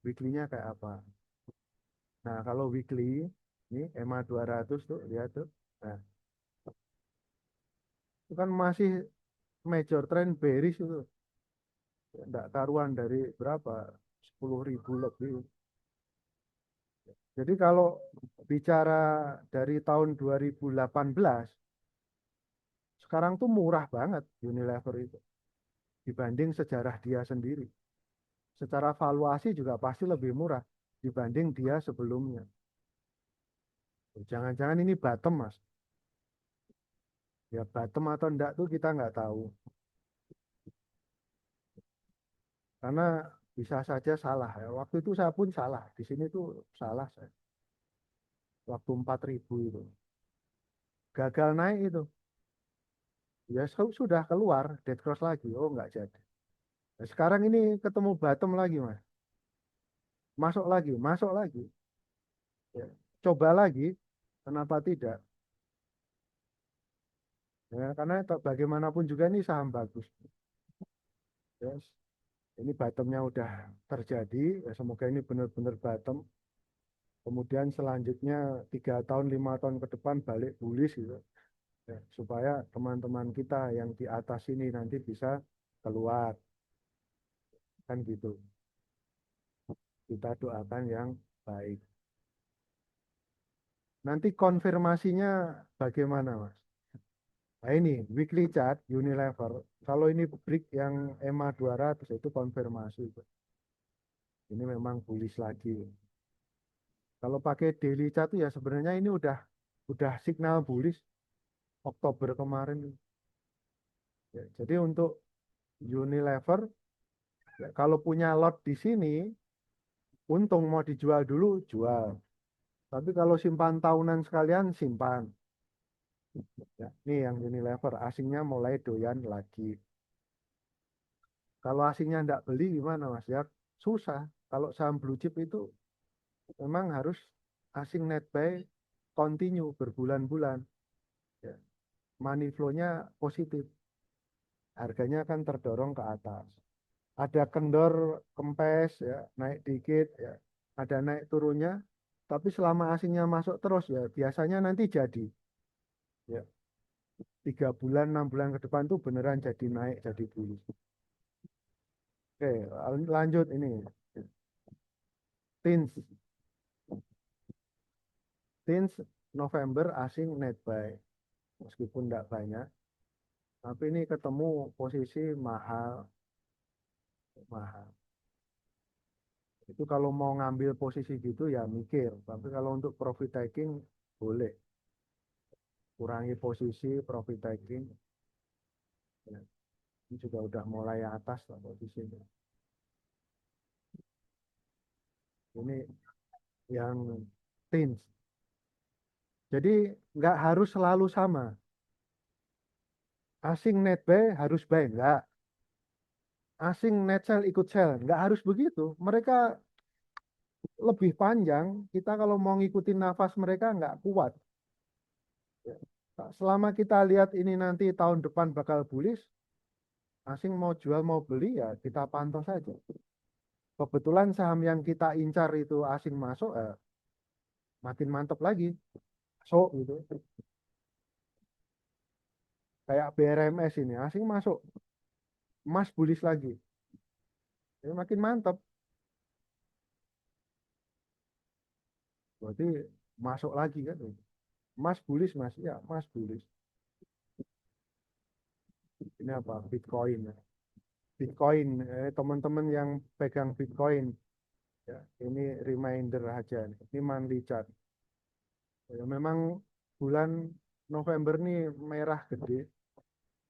Weekly-nya kayak apa? Nah, kalau weekly, ini EMA 200 tuh, lihat tuh. Nah, itu kan masih major trend bearish itu. Enggak karuan dari berapa? 10.000 lebih. Jadi kalau bicara dari tahun 2018, sekarang tuh murah banget Unilever itu dibanding sejarah dia sendiri. Secara valuasi juga pasti lebih murah dibanding dia sebelumnya. Jangan-jangan ini bottom, Mas. Ya bottom atau enggak tuh kita nggak tahu. Karena bisa saja salah ya. Waktu itu saya pun salah. Di sini tuh salah saya. Waktu 4.000 itu. Gagal naik itu. Ya sudah keluar, dead cross lagi. Oh nggak jadi. Nah, sekarang ini ketemu bottom lagi, Mas. Masuk lagi, masuk lagi. Ya. Coba lagi, kenapa tidak? Ya, karena bagaimanapun juga ini saham bagus. Yes. Ini bottomnya udah terjadi, ya semoga ini benar-benar bottom. Kemudian selanjutnya 3 tahun, 5 tahun ke depan balik bullish gitu. Ya, supaya teman-teman kita yang di atas ini nanti bisa keluar. Kan gitu. Kita doakan yang baik. Nanti konfirmasinya bagaimana, Mas? Nah ini weekly chart Unilever. Kalau ini break yang EMA 200 itu konfirmasi. Ini memang bullish lagi. Kalau pakai daily chart ya sebenarnya ini udah signal bullish Oktober kemarin. Ya, jadi untuk Unilever ya, kalau punya lot di sini untung mau dijual dulu jual. Tapi kalau simpan tahunan sekalian simpan. Ya, ini yang Unilever asingnya mulai doyan lagi. Kalau asingnya tidak beli gimana Mas? Ya susah. Kalau saham blue chip itu memang harus asing net buy continue berbulan-bulan. Ya. Money flow-nya positif. Harganya kan terdorong ke atas. Ada kendor kempes ya, naik dikit ya. Ada naik turunnya, tapi selama asingnya masuk terus ya biasanya nanti jadi. Ya, 3 bulan, 6 bulan ke depan tuh beneran jadi naik, jadi bullish. Oke, lanjut ini. Tins. Tins November asing net buy. Meskipun tidak banyak, tapi ini ketemu posisi mahal, mahal. Itu kalau mau ngambil posisi gitu ya mikir. Tapi kalau untuk profit taking boleh. Kurangi posisi profit taking. Ya, ini juga udah mulai atas lah posisinya. Ini yang tins. Jadi nggak harus selalu sama. Asing net buy harus buy, nggak. Asing net sell ikut sell, nggak harus begitu. Mereka lebih panjang. Kita kalau mau ngikutin nafas mereka nggak kuat. Ya. Selama kita lihat ini nanti tahun depan bakal bullish, asing mau jual mau beli ya kita pantau saja. Kebetulan saham yang kita incar itu asing masuk, makin mantap lagi. So gitu. Kayak BRMS ini asing masuk, emas bullish lagi. Ya, makin mantap. Berarti masuk lagi kan. Emas bullish mas, ya emas bullish. Ini apa? Bitcoin. Bitcoin, teman-teman yang pegang Bitcoin, ya, ini reminder aja. Ini monthly chart. Ya, memang bulan November nih merah gede,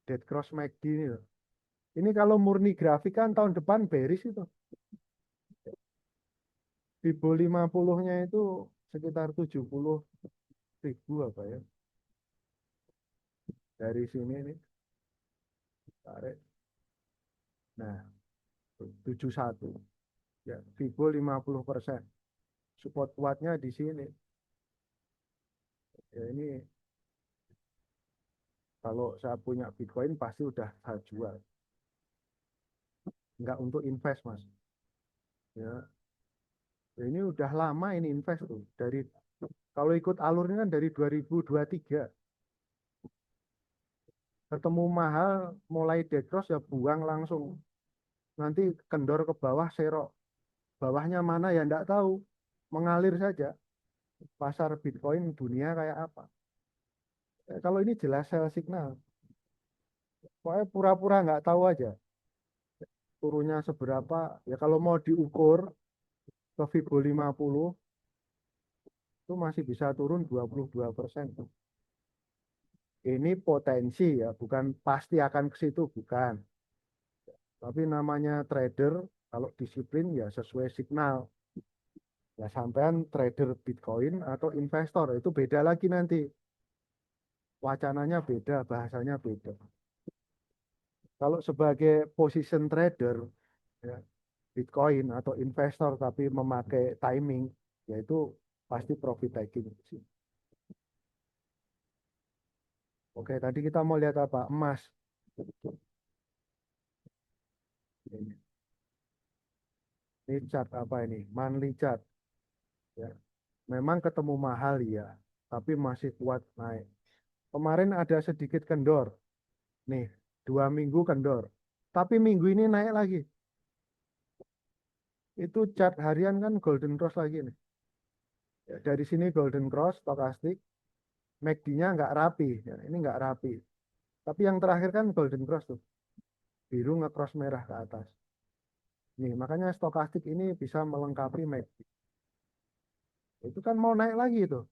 dead cross MACD ini loh. Ini kalau murni grafik kan tahun depan bearish itu. Fibo 50-nya itu sekitar 70.000 apa ya. Dari sini nih, tarik. Nah, 71. Ya, Fibo 50%. Support kuatnya di sini. Ya ini kalau saya punya Bitcoin pasti udah saya jual. Nggak untuk invest, Mas. Ya, ini udah lama ini invest tuh. Dari kalau ikut alurnya kan dari 2023. Ketemu mahal, mulai decross ya buang langsung. Nanti kendor ke bawah, serok. Bawahnya mana ya nggak tahu. Mengalir saja. Pasar Bitcoin dunia kayak apa. Kalau ini jelas sell signal. Pokoknya pura-pura nggak tahu aja. Turunnya seberapa. Ya kalau mau diukur ke Fibo 50, itu masih bisa turun 22%. Ini potensi ya, bukan pasti akan ke situ, bukan. Tapi namanya trader, kalau disiplin ya sesuai signal. Ya sampean trader Bitcoin atau investor, itu beda lagi nanti. Wacananya beda, bahasanya beda. Kalau sebagai position trader, ya, Bitcoin atau investor tapi memakai timing, yaitu pasti profit taking. Oke, tadi kita mau lihat apa? Emas. Ini chart apa ini? Monthly chart. Ya. Memang ketemu mahal ya, tapi masih kuat naik. Kemarin ada sedikit kendor. Nih, 2 minggu kendor. Tapi minggu ini naik lagi. Itu chart harian kan golden cross lagi nih. Ya, dari sini golden cross, stokastik. MACD-nya nggak rapi. Ya, ini nggak rapi. Tapi yang terakhir kan golden cross tuh. Biru nge-cross merah ke atas. Nih, makanya stokastik ini bisa melengkapi MACD. Itu kan mau naik lagi tuh.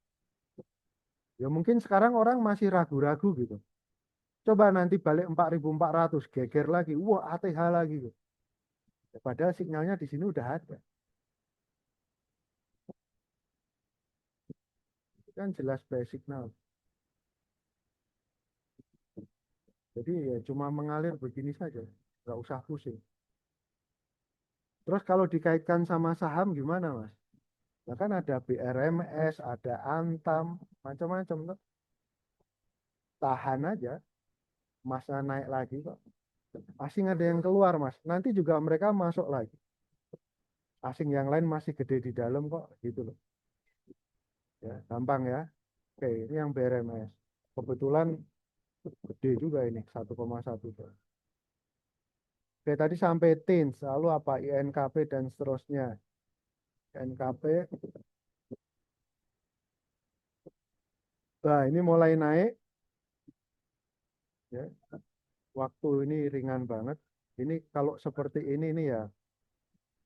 Ya mungkin sekarang orang masih ragu-ragu gitu. Coba nanti balik 4.400 geger lagi. Wah, ATH lagi gitu. Ya, padahal sinyalnya di sini udah ada. Itu kan jelas basic signal. Jadi ya cuma mengalir begini saja. Nggak usah pusing. Terus kalau dikaitkan sama saham gimana, Mas? Ya kan ada BRMS, ada Antam, macam-macam tuh. Tahan aja, masnya naik lagi kok. Asing ada yang keluar, Mas. Nanti juga mereka masuk lagi. Asing yang lain masih gede di dalam kok, gitu loh. Ya, gampang ya. Oke, ini yang BRMS. Kebetulan gede juga ini, 1,1 tuh. Oke, tadi sampai TINS, lalu apa? INKP dan seterusnya. INKP, nah ini mulai naik, ya. Waktu ini ringan banget. Ini kalau seperti ini nih ya,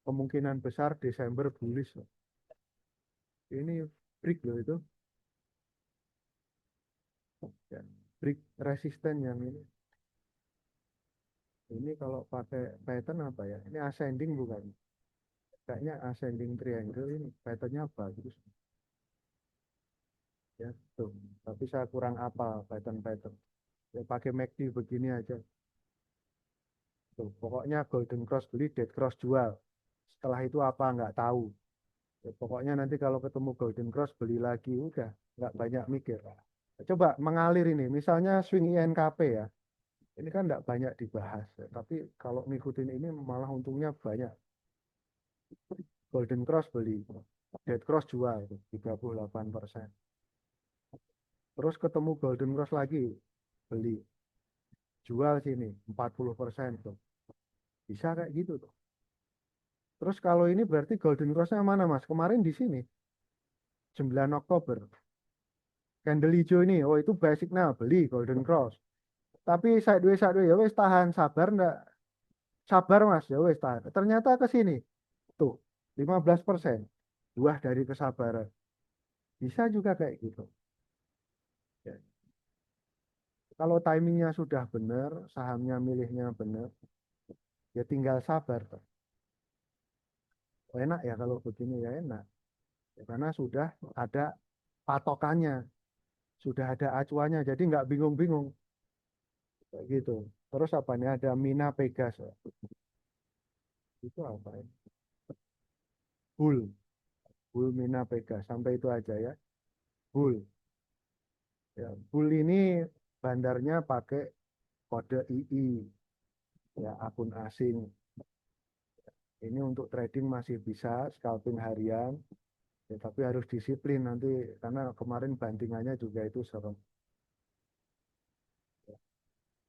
kemungkinan besar Desember bullish loh. Ini break loh itu, ya. Break resisten yang ini. Ini kalau pakai pattern apa ya? Ini ascending bukan? Kayaknya ascending triangle ini patternnya bagus. Ya, tuh. Tapi saya kurang apal pattern-pattern. Ya, pakai MACD begini aja. Tuh, pokoknya golden cross beli, dead cross jual. Setelah itu apa nggak tahu. Ya, pokoknya nanti kalau ketemu golden cross beli lagi udah nggak banyak mikir. Coba mengalir ini, misalnya swing INKP ya. Ini kan nggak banyak dibahas, ya. Tapi kalau ngikutin ini malah untungnya banyak. Golden cross beli, dead cross jual, 38%. Terus ketemu golden cross lagi, beli, jual sini 40% tuh. Bisa kayak gitu tuh. Terus kalau ini berarti golden crossnya mana Mas? Kemarin di sini 9 Oktober. Candle hijau ini, oh itu basic signal beli golden cross. Tapi sideways ya wes tahan, sabar ndak? Sabar Mas, ya wes tahan. Ternyata ke sini tuh 15%. Buah dari kesabaran. Bisa juga kayak gitu. Ya. Kalau timingnya sudah benar, sahamnya milihnya benar, ya tinggal sabar tuh. Enak ya kalau begini ya enak. Ya, karena sudah ada patokannya, sudah ada acuannya, jadi nggak bingung-bingung. Kayak gitu. Terus apa nih? Ada Mina Pegas. Ya. Itu apa ya? Bull. Bull Mina Pegas. Sampai itu aja ya. Bull. Ya, Bull ini bandarnya pakai kode II, ya akun asing. Ini untuk trading masih bisa, scalping harian, ya, tapi harus disiplin nanti karena kemarin bandingannya juga itu serem.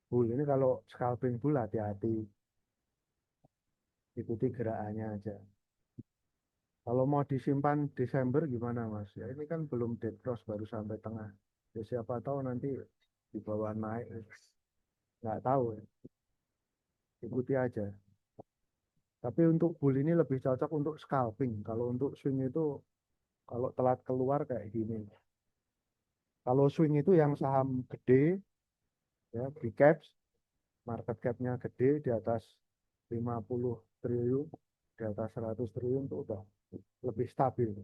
Bull ini kalau scalping bull hati-hati, ikuti gerakannya aja. Kalau mau disimpan Desember gimana Mas? Ya ini kan belum dead cross baru sampai tengah. Ya siapa tahu nanti di bawah naik, nggak tahu ya. Ikuti aja. Tapi untuk bull ini lebih cocok untuk scalping. Kalau untuk swing itu kalau telat keluar kayak gini. Kalau swing itu yang saham gede, ya big caps, market cap-nya gede di atas 50 triliun, di atas 100 triliun itu udah lebih stabil.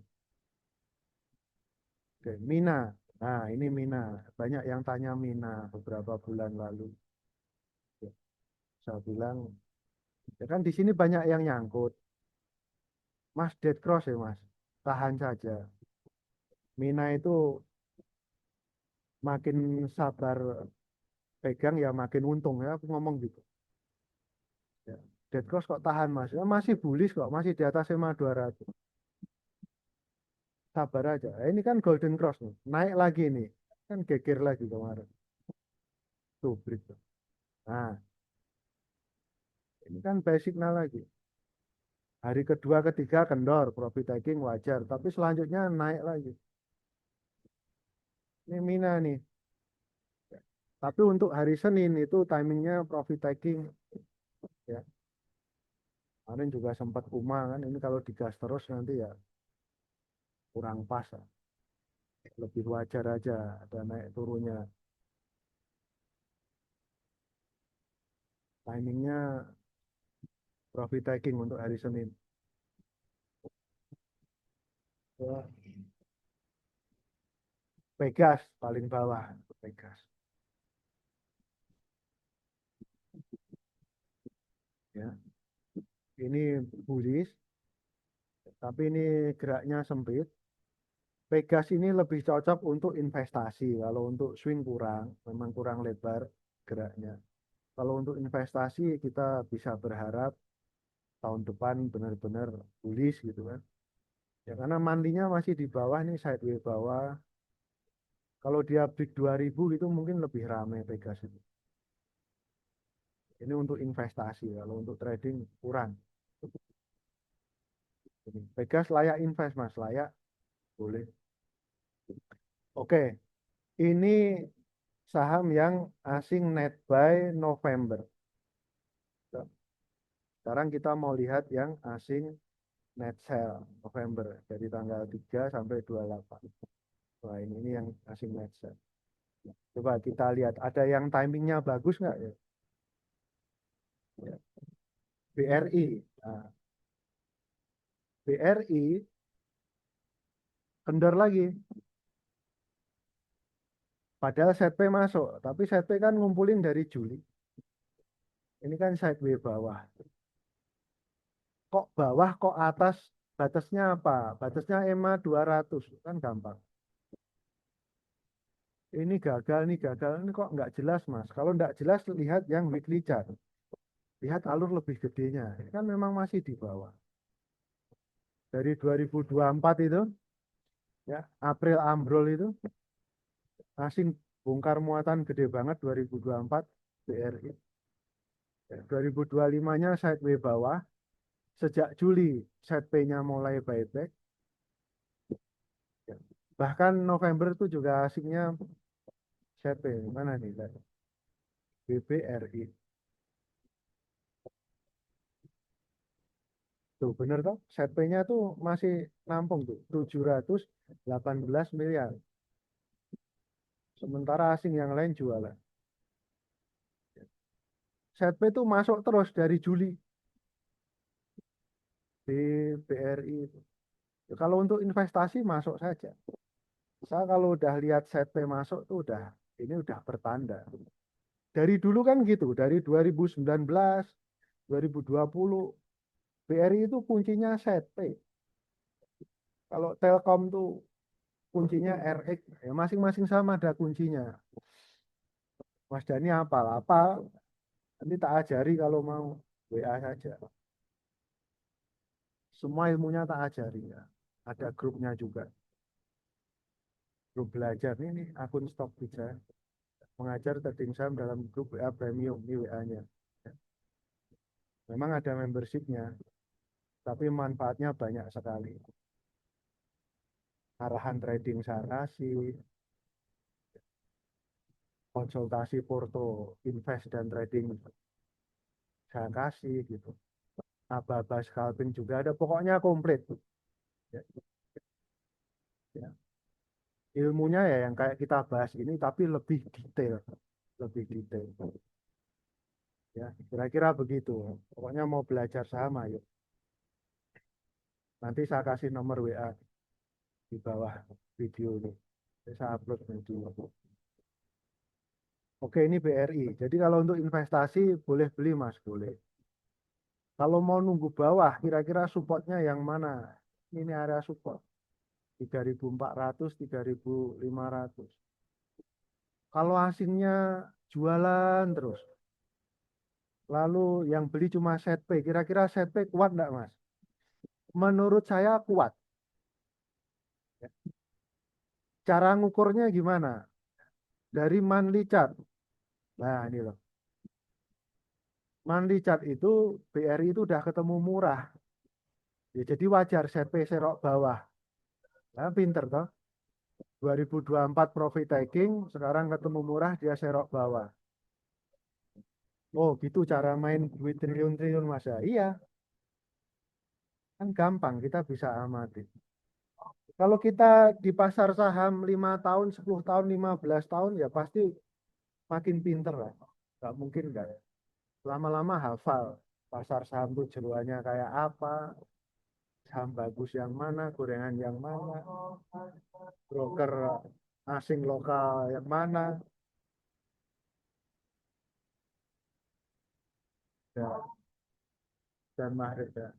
Oke, Mina. Nah, ini Mina. Banyak yang tanya Mina beberapa bulan lalu. Ya, saya bilang, ya kan di sini banyak yang nyangkut. Mas, dead cross ya, Mas. Tahan saja. Mina itu makin sabar pegang ya makin untung ya, aku ngomong gitu. Ya. Dead cross kok tahan, Mas. Ya, masih bullish kok, masih di atas EMA 200. Sabar aja. Ini kan golden cross nih. Naik lagi nih. Kan geger lagi kemarin. Tuh, break tuh. Nah, ini kan buy signal lagi. Hari kedua, ketiga kendor, profit taking wajar. Tapi selanjutnya naik lagi. Ini Mina nih. Tapi untuk hari Senin itu timingnya profit taking. Ya, kemarin juga sempat Kuma kan. Ini kalau digas terus nanti ya kurang pas. Ya. Lebih wajar aja ada naik turunnya. Timingnya profit taking untuk hari Senin. Ya, Pegas paling bawah. Pegas. Ya, ini bullish. Tapi ini geraknya sempit. Pegas ini lebih cocok untuk investasi. Kalau untuk swing kurang, memang kurang lebar geraknya. Kalau untuk investasi kita bisa berharap tahun depan benar-benar bullish gitu kan. Ya karena mandinya masih di bawah nih sideways bawah. Kalau dia break 2000 itu mungkin lebih ramai Pegas itu. Ini untuk investasi, kalau untuk trading kurang. Pegas layak invest Mas, layak boleh. Oke, ini saham yang asing net buy November. Sekarang kita mau lihat yang asing net sell November dari tanggal 3 sampai 28. Wah, ini yang asing net sell. Coba kita lihat ada yang timingnya bagus nggak ya? Ya. BRI. Nah, BRI kendor lagi. Padahal set P masuk, tapi set P kan ngumpulin dari Juli. Ini kan sideways bawah. Kok bawah, kok atas? Batasnya apa? Batasnya EMA 200. Kan gampang. Ini gagal. Ini kok nggak jelas, Mas. Kalau nggak jelas, lihat yang weekly chart. Lihat alur lebih gedenya. Ini kan memang masih di bawah. Dari 2024 itu, ya April ambrol itu, asing bongkar muatan gede banget 2024 BRI. Ya, 2025-nya sideways bawah. Sejak Juli, set P-nya mulai buyback. Ya. Bahkan November itu juga asingnya set P. Mana nih? BBRI. Tuh bener toh, set P-nya tuh masih nampung tuh 718 miliar. Sementara asing yang lain jualan. Set P tuh masuk terus dari Juli di BRI itu. Ya, kalau untuk investasi masuk saja. Saya kalau udah lihat set P masuk tuh udah ini udah pertanda. Dari dulu kan gitu, dari 2019, 2020 BRI itu kuncinya set P. Kalau Telkom tuh kuncinya RX, ya masing-masing sama ada kuncinya. Mas Dani apa, nanti tak ajari kalau mau WA saja. Semua ilmunya tak ajari ya. Ada grupnya juga, grup belajar ini akun stok bisa mengajar trading saham dalam grup WA premium ini WA-nya. Memang ada membershipnya, tapi manfaatnya banyak sekali. Arahan trading saya kasih, konsultasi porto, invest dan trading saya kasih gitu. Aba-aba scalping juga ada, pokoknya komplit. Ya, ya. Ilmunya ya yang kayak kita bahas ini, tapi lebih detail, lebih detail. Ya, kira-kira begitu. Pokoknya mau belajar saham, ayo. Nanti saya kasih nomor WA di bawah video ini. Saya upload nanti. Oke, ini BRI. Jadi kalau untuk investasi boleh beli, Mas, boleh. Kalau mau nunggu bawah, kira-kira supportnya yang mana? Ini area support. 3.400, 3.500. Kalau asingnya jualan terus. Lalu yang beli cuma set P. Kira-kira set P kuat enggak, Mas? Menurut saya kuat. Cara ngukurnya gimana? Dari monthly chart. Nah, ini loh. Monthly chart itu BRI itu udah ketemu murah. Ya, jadi wajar set P serok bawah. Nah, pinter toh. 2024 profit taking, sekarang ketemu murah dia serok bawah. Oh, gitu cara main duit triliun-triliun, Mas ya? Iya, kan gampang kita bisa amati. Kalau kita di pasar saham 5 tahun, 10 tahun, 15 tahun ya pasti makin pinter lah. Gak mungkin enggak. Lama-lama hafal pasar saham tuh jeruannya kayak apa, saham bagus yang mana, gorengan yang mana, broker asing lokal yang mana. Ya, dan Mahrib ya.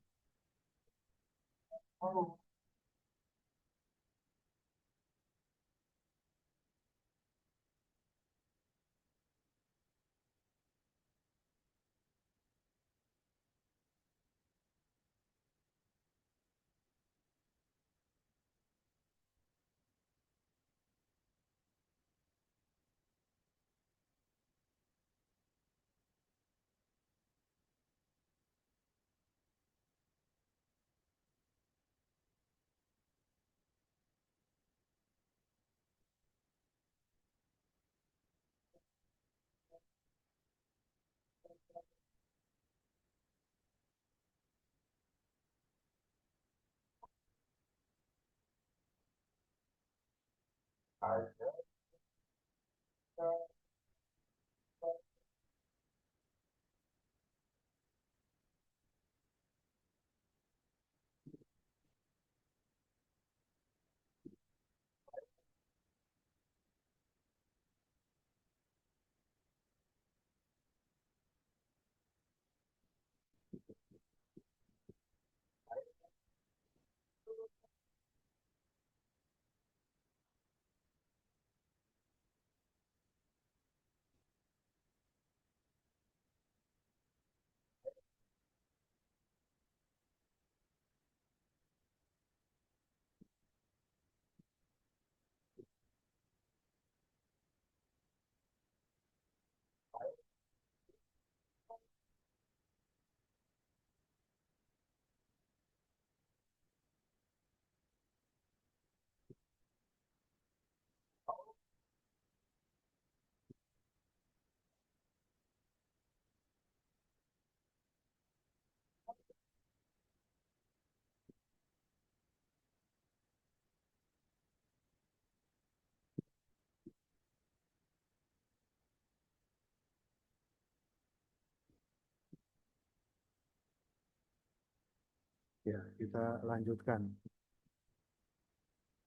Ya, kita lanjutkan.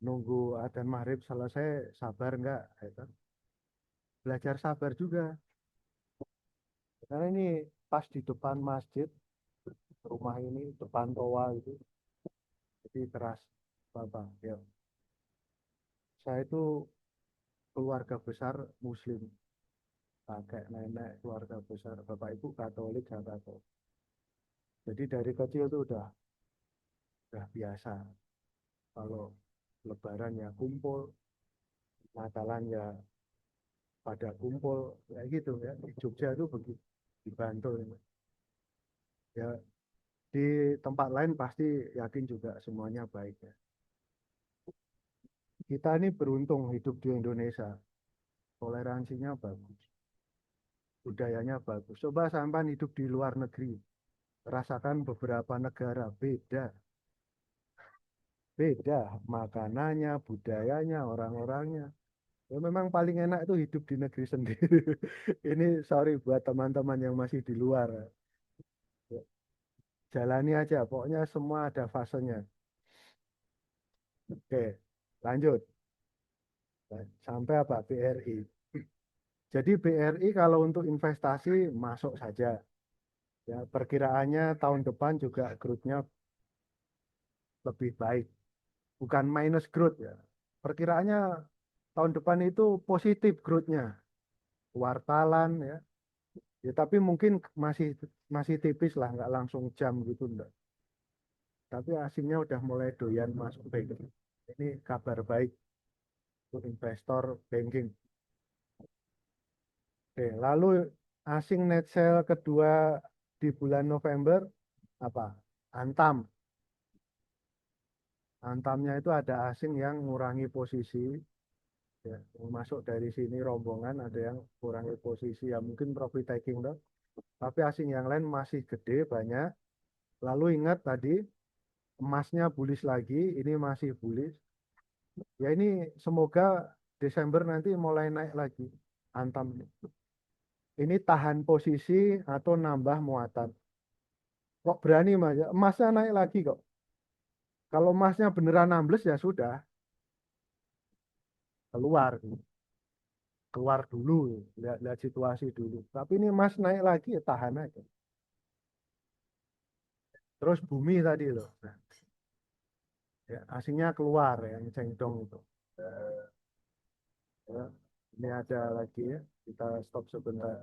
Nunggu adzan maghrib selesai, sabar enggak? Gitu. Belajar sabar juga. Karena ini pas di depan masjid, rumah ini, depan toa itu, jadi keras. Bapak, ya. Saya itu keluarga besar Muslim, kakek nenek keluarga besar, bapak ibu Katolik, saya Katolik. Jadi dari kecil tuh udah biasa kalau Lebaran ya kumpul, Natalan ya pada kumpul, kayak gitu ya. Di Jogja itu begitu, di Bantul ini. Ya di tempat lain pasti yakin juga semuanya baik ya. Kita ini beruntung hidup di Indonesia, toleransinya bagus, budayanya bagus. Coba sampai hidup di luar negeri, rasakan beberapa negara beda, beda makanannya, budayanya, orang-orangnya. Ya memang paling enak itu hidup di negeri sendiri. Ini sorry buat teman-teman yang masih di luar. Ya, jalani aja, pokoknya semua ada fasenya. Oke, lanjut. Sampai apa? BRI. Jadi BRI kalau untuk investasi masuk saja. Ya, perkiraannya tahun depan juga growth-nya lebih baik. Bukan minus growth ya. Perkiraannya tahun depan itu positif growth-nya. Kuartalan ya. Ya, tapi mungkin masih masih tipis lah, nggak langsung jam gitu enggak. Tapi asingnya udah mulai doyan masuk banking. Ini kabar baik untuk investor banking. Oke, lalu asing net sale kedua di bulan November apa? Antam. Antamnya itu ada asing yang ngurangi posisi, ya, masuk dari sini rombongan, ada yang kurangi posisi, ya mungkin profit taking loh. Tapi asing yang lain masih gede, banyak. Lalu ingat tadi, emasnya bullish lagi, ini masih bullish. Ya ini semoga Desember nanti mulai naik lagi, Antam. Ini tahan posisi atau nambah muatan. Kok berani mas? Ya, emasnya naik lagi kok. Kalau emasnya beneran 16 ya sudah, keluar. Keluar dulu, lihat situasi dulu. Tapi ini emas naik lagi ya tahan aja. Terus bumi tadi loh. Nah, ya, asingnya keluar yang cengdong itu. Ya, ini ada lagi ya. Kita stop sebentar.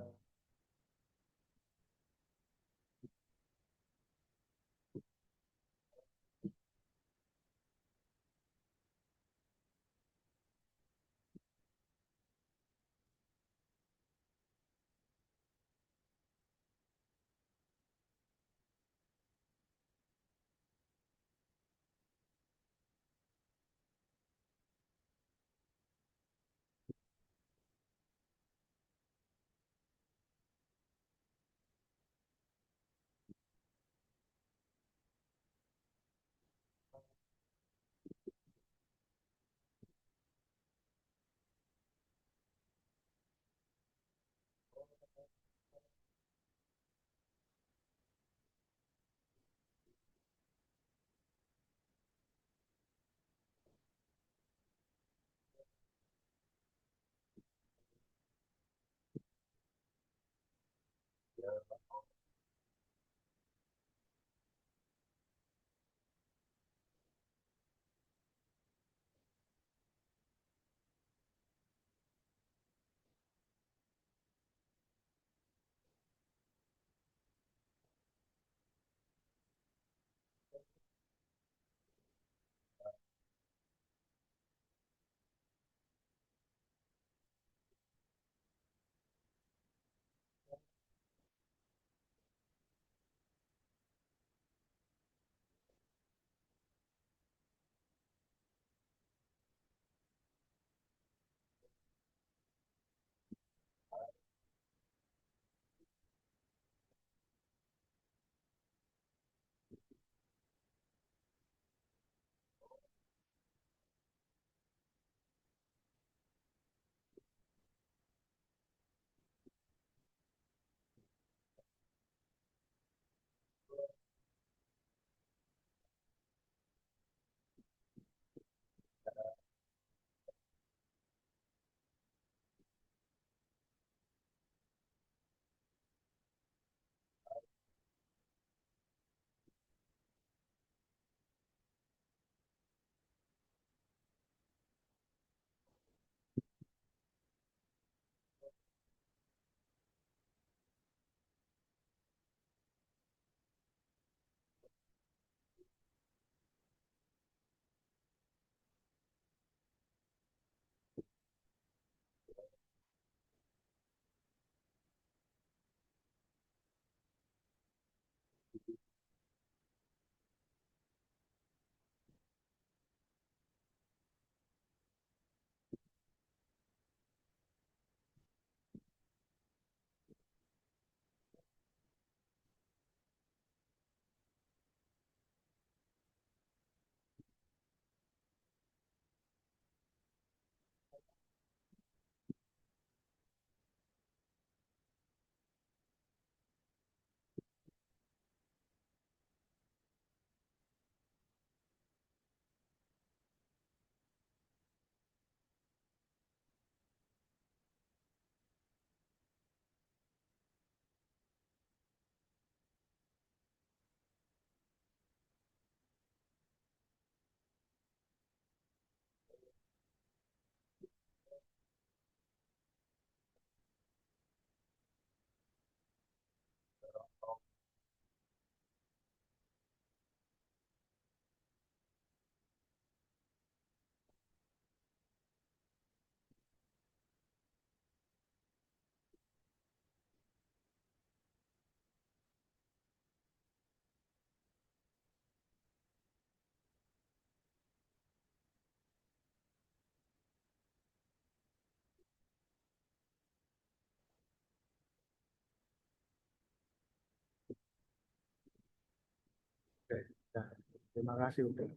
Terima kasih udah.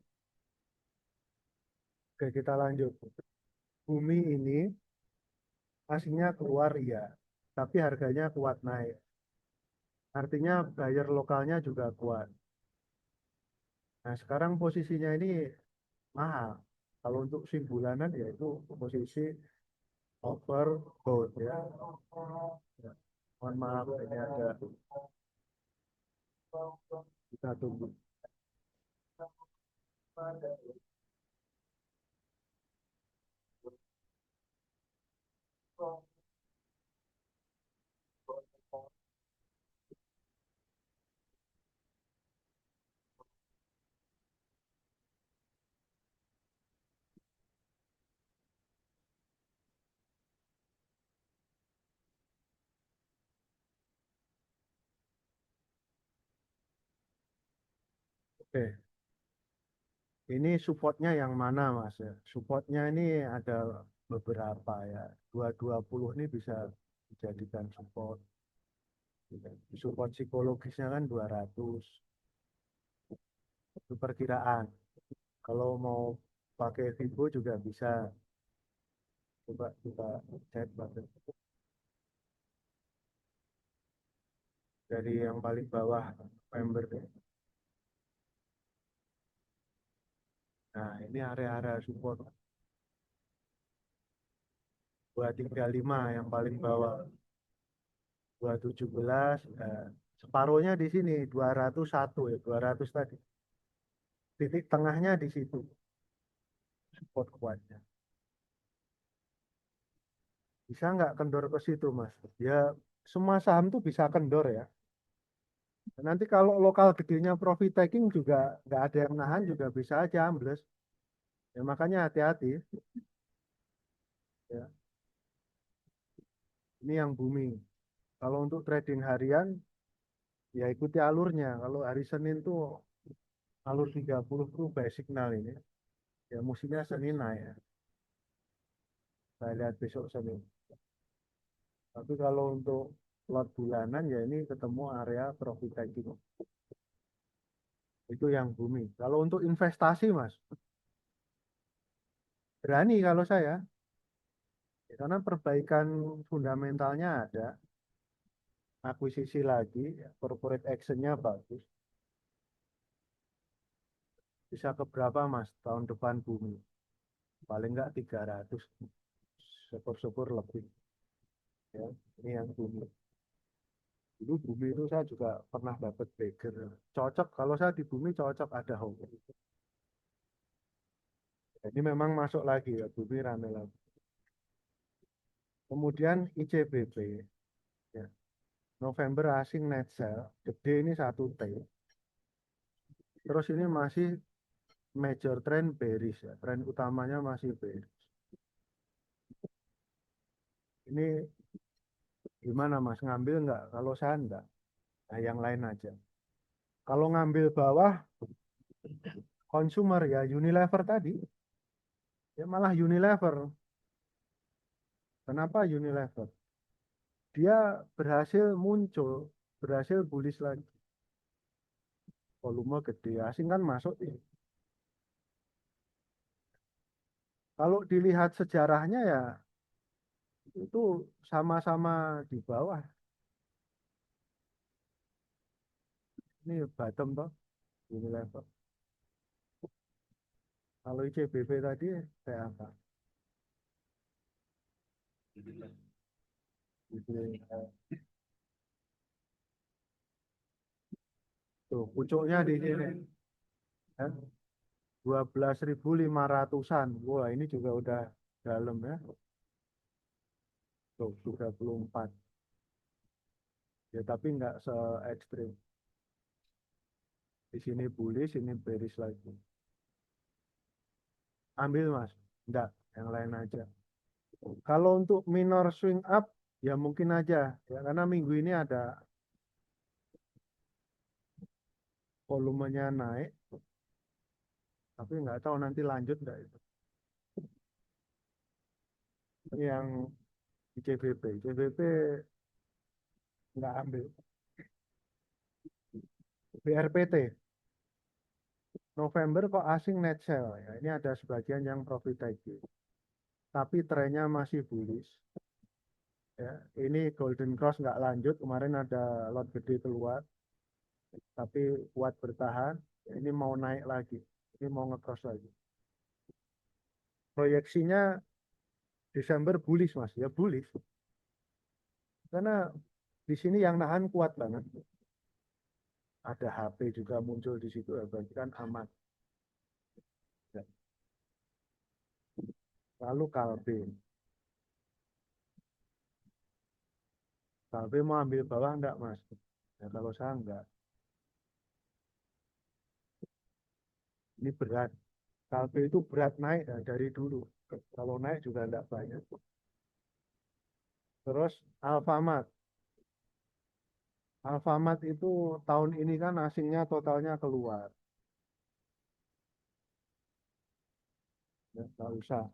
Oke, kita lanjut. Bumi ini aslinya keluar iya, tapi harganya kuat naik. Artinya buyer lokalnya juga kuat. Nah, sekarang posisinya ini mahal. Kalau untuk SIM bulanan ya itu posisi overbought ya. Ya, mohon maaf ini ada kita tunggu. Oke, ini supportnya yang mana Mas ya? Supportnya ini ada beberapa ya. 220 ini bisa dijadikan support. Support psikologisnya kan 200. Itu perkiraan. Kalau mau pakai Vivo juga bisa. Coba kita cek button. Dari yang paling bawah member deh. Nah, ini area-area support 235 yang paling bawah. 217 separuhnya di sini 201 ya, 200 tadi. Titik tengahnya di situ support kuatnya. Bisa nggak kendor ke situ, Mas? Ya, semua saham tuh bisa kendor ya. Nanti kalau lokal gedenya profit taking juga nggak ada yang nahan juga bisa aja ambles. Ya makanya hati-hati. Ya, ini yang booming. Kalau untuk trading harian, ya ikuti alurnya. Kalau hari Senin tuh alur 30 tuh buy signal ini. Ya mestinya Senin naik ya. Saya lihat besok Senin. Tapi kalau untuk lot bulanan ya ini ketemu area profit taking. Itu yang booming. Kalau untuk investasi Mas, berani kalau saya. Ya, karena perbaikan fundamentalnya ada. Akuisisi lagi, ya, corporate actionnya bagus. Bisa ke berapa Mas tahun depan bumi? Paling nggak 300. Syukur-syukur lebih. Ya, ini yang bumi. Dulu bumi itu saya juga pernah dapat burger. Cocok, kalau saya di bumi cocok ada hobi. Jadi memang masuk lagi ya, bumi rame lagi. Kemudian ICBP, ya. November asing net sale, gede ini 1T. Terus ini masih major trend bearish ya, tren utamanya masih bearish. Ini gimana Mas, ngambil nggak? Kalau saya enggak, nah yang lain aja. Kalau ngambil bawah, consumer ya Unilever tadi, ya malah Unilever. Kenapa Unilever? Dia berhasil muncul, berhasil bullish lagi. Volume gede, asing kan masuk. Kalau dilihat sejarahnya ya itu sama-sama di bawah. Ini bottom toh, Unilever. Kalau ICBP tadi kayak apa? Tuh, pucuknya di sini. Ya. 12.500-an. Wah, ini juga udah dalam ya. Tuh, 34. Ya, tapi nggak se ekstrim. Di sini bullish, sini bearish lagi. Ambil, Mas. Enggak, yang lain aja. Kalau untuk minor swing up, ya mungkin aja. Ya, karena minggu ini ada volumenya naik, tapi nggak tahu nanti lanjut nggak itu. Ini yang di CBP. CBP nggak ambil. BRPT. November kok asing net sell ya. Ini ada sebagian yang profit taking. Tapi trennya masih bullish. Ya, ini Golden Cross nggak lanjut. Kemarin ada lot gede keluar, tapi kuat bertahan. Ini mau naik lagi. Ini mau nge-cross lagi. Proyeksinya Desember bullish mas, ya bullish. Karena di sini yang nahan kuat banget. Ada HP juga muncul di situ, ya, berarti kan aman. Ya. Lalu Kalbe. Kalbe mau ambil bawah enggak mas? Ya, kalau saya enggak. Ini berat. Kalbe itu berat naik ya, dari dulu. Kalau naik juga enggak banyak. Terus Alfamart. Alfamart itu tahun ini kan asingnya totalnya keluar. Ya, nggak usah.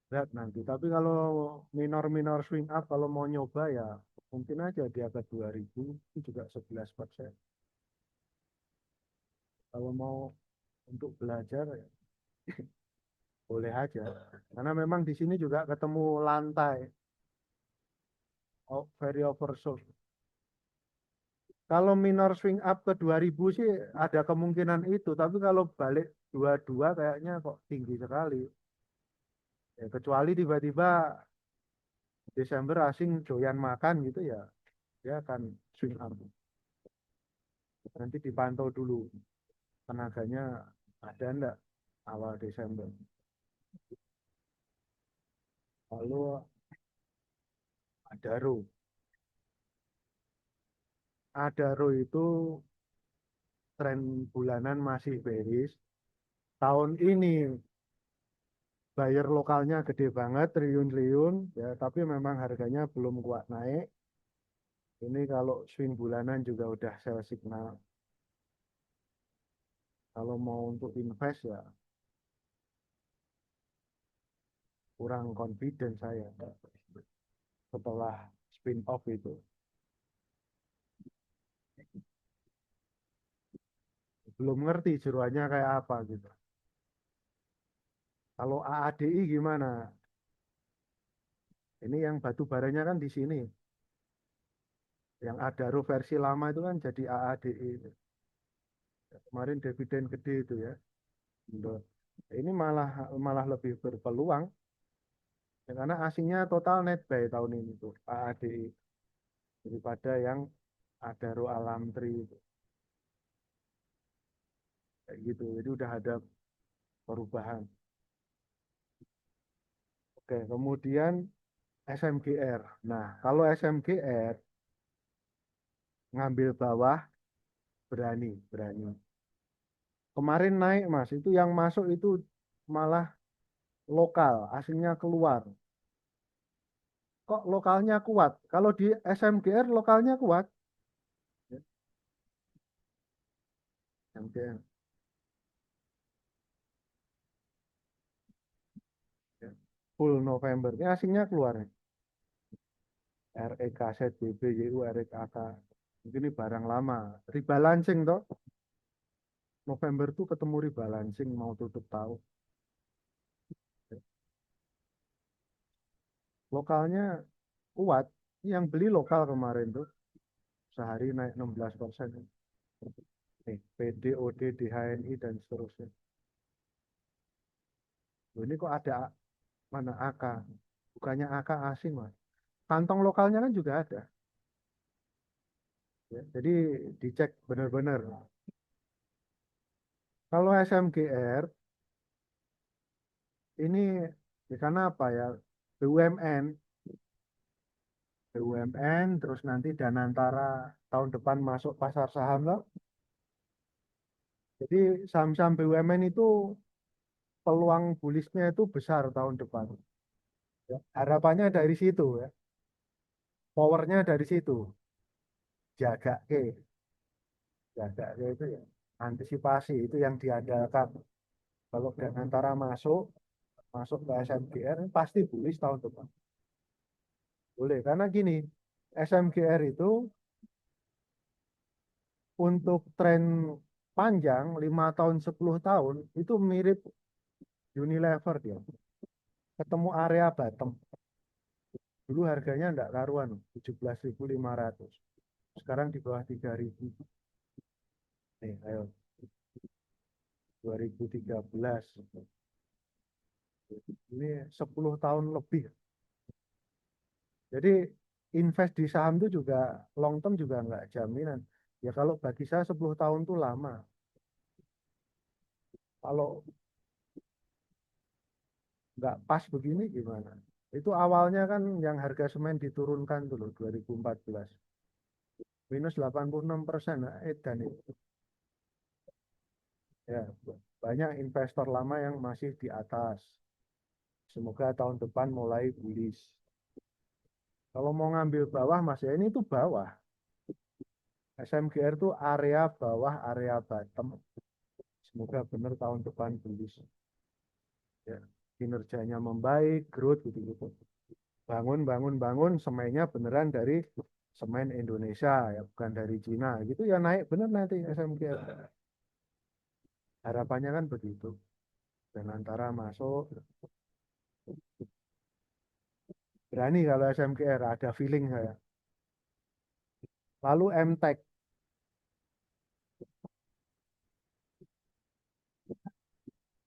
Berat nanti. Tapi kalau minor-minor swing up, kalau mau nyoba ya mungkin aja di atas 2000 itu juga 11%. Kalau mau untuk belajar ya boleh aja. Karena memang di sini juga ketemu lantai, oh, very oversold. Kalau minor swing up ke 2000 sih ada kemungkinan itu, tapi kalau balik 22 kayaknya kok tinggi sekali. Ya, kecuali tiba-tiba Desember asing doyan makan gitu ya, dia akan swing up. Nanti dipantau dulu tenaganya ada enggak awal Desember. Lalu Adaro. Adaro itu tren bulanan masih bearish. Tahun ini buyer lokalnya gede banget, triliun-triliun, ya, tapi memang harganya belum kuat naik. Ini kalau swing bulanan juga udah sell signal. Kalau mau untuk invest ya kurang confident saya setelah spin off itu. Belum ngerti jeroannya kayak apa gitu. Kalau AADI gimana? Ini yang batu baranya kan di sini. Yang Adaro versi lama itu kan jadi AADI. Kemarin dividen gede itu ya. Ini malah malah lebih berpeluang ya, karena asingnya total net buy tahun ini tuh AADI daripada yang Adaro Alamtri itu kayak gitu. Jadi udah ada perubahan. Oke, kemudian SMGR. Nah, kalau SMGR ngambil bawah berani, berani. Kemarin naik Mas, itu yang masuk itu malah lokal, asingnya keluar. Kok lokalnya kuat? Kalau di SMGR lokalnya kuat. Ya, SMGR. Ya. Full November. Ini asingnya keluar. REK, ZBB, YU, REKK. Ini barang lama. Rebalancing toh. November tuh ketemu rebalancing mau tutup tahun. Lokalnya kuat. Yang beli lokal kemarin tuh. Sehari naik 16%. Nih, PD, OD, DHNI, dan seterusnya. Loh, ini kok ada mana AK? Bukannya AK asing, Mas. Kantong lokalnya kan juga ada. Ya, jadi dicek benar-benar. Kalau SMGR ini ya karena apa ya? BUMN, BUMN, terus nanti Danantara tahun depan masuk pasar saham loh. Jadi saham-saham BUMN itu peluang bullishnya itu besar tahun depan. Ya, harapannya dari situ ya. Powernya dari situ. Jaga ke, jaga ke itu ya. Antisipasi itu yang diandalkan. Kalau Danantara masuk, masuk ke SMGR pasti bullish tahun depan. Boleh, karena gini, SMGR itu untuk tren panjang 5 tahun 10 tahun itu mirip Unilever dia. Ketemu area bottom. Dulu harganya enggak karuan, 17.500. Sekarang di bawah 3.000. Nih, ayo 2013. Ini 10 tahun lebih. Jadi invest di saham itu juga long term juga enggak jaminan. Ya kalau bagi saya 10 tahun itu lama. Kalau nggak pas begini gimana? Itu awalnya kan yang harga semen diturunkan dulu 2014. Minus 86%. Nah, edan itu. Ya, banyak investor lama yang masih di atas. Semoga tahun depan mulai bullish. Kalau mau ngambil bawah, Mas, ya ini tuh bawah. SMGR tuh area bawah, area bottom. Semoga benar tahun depan bullish. Ya, kinerjanya membaik, growth gitu-gitu. Bangun, bangun, bangun, semennya beneran dari semen Indonesia, ya bukan dari Cina. Gitu ya naik bener nanti SMGR. Harapannya kan begitu. Dan antara masuk, berani kalau SMGR, ada feeling saya. Lalu MTEK,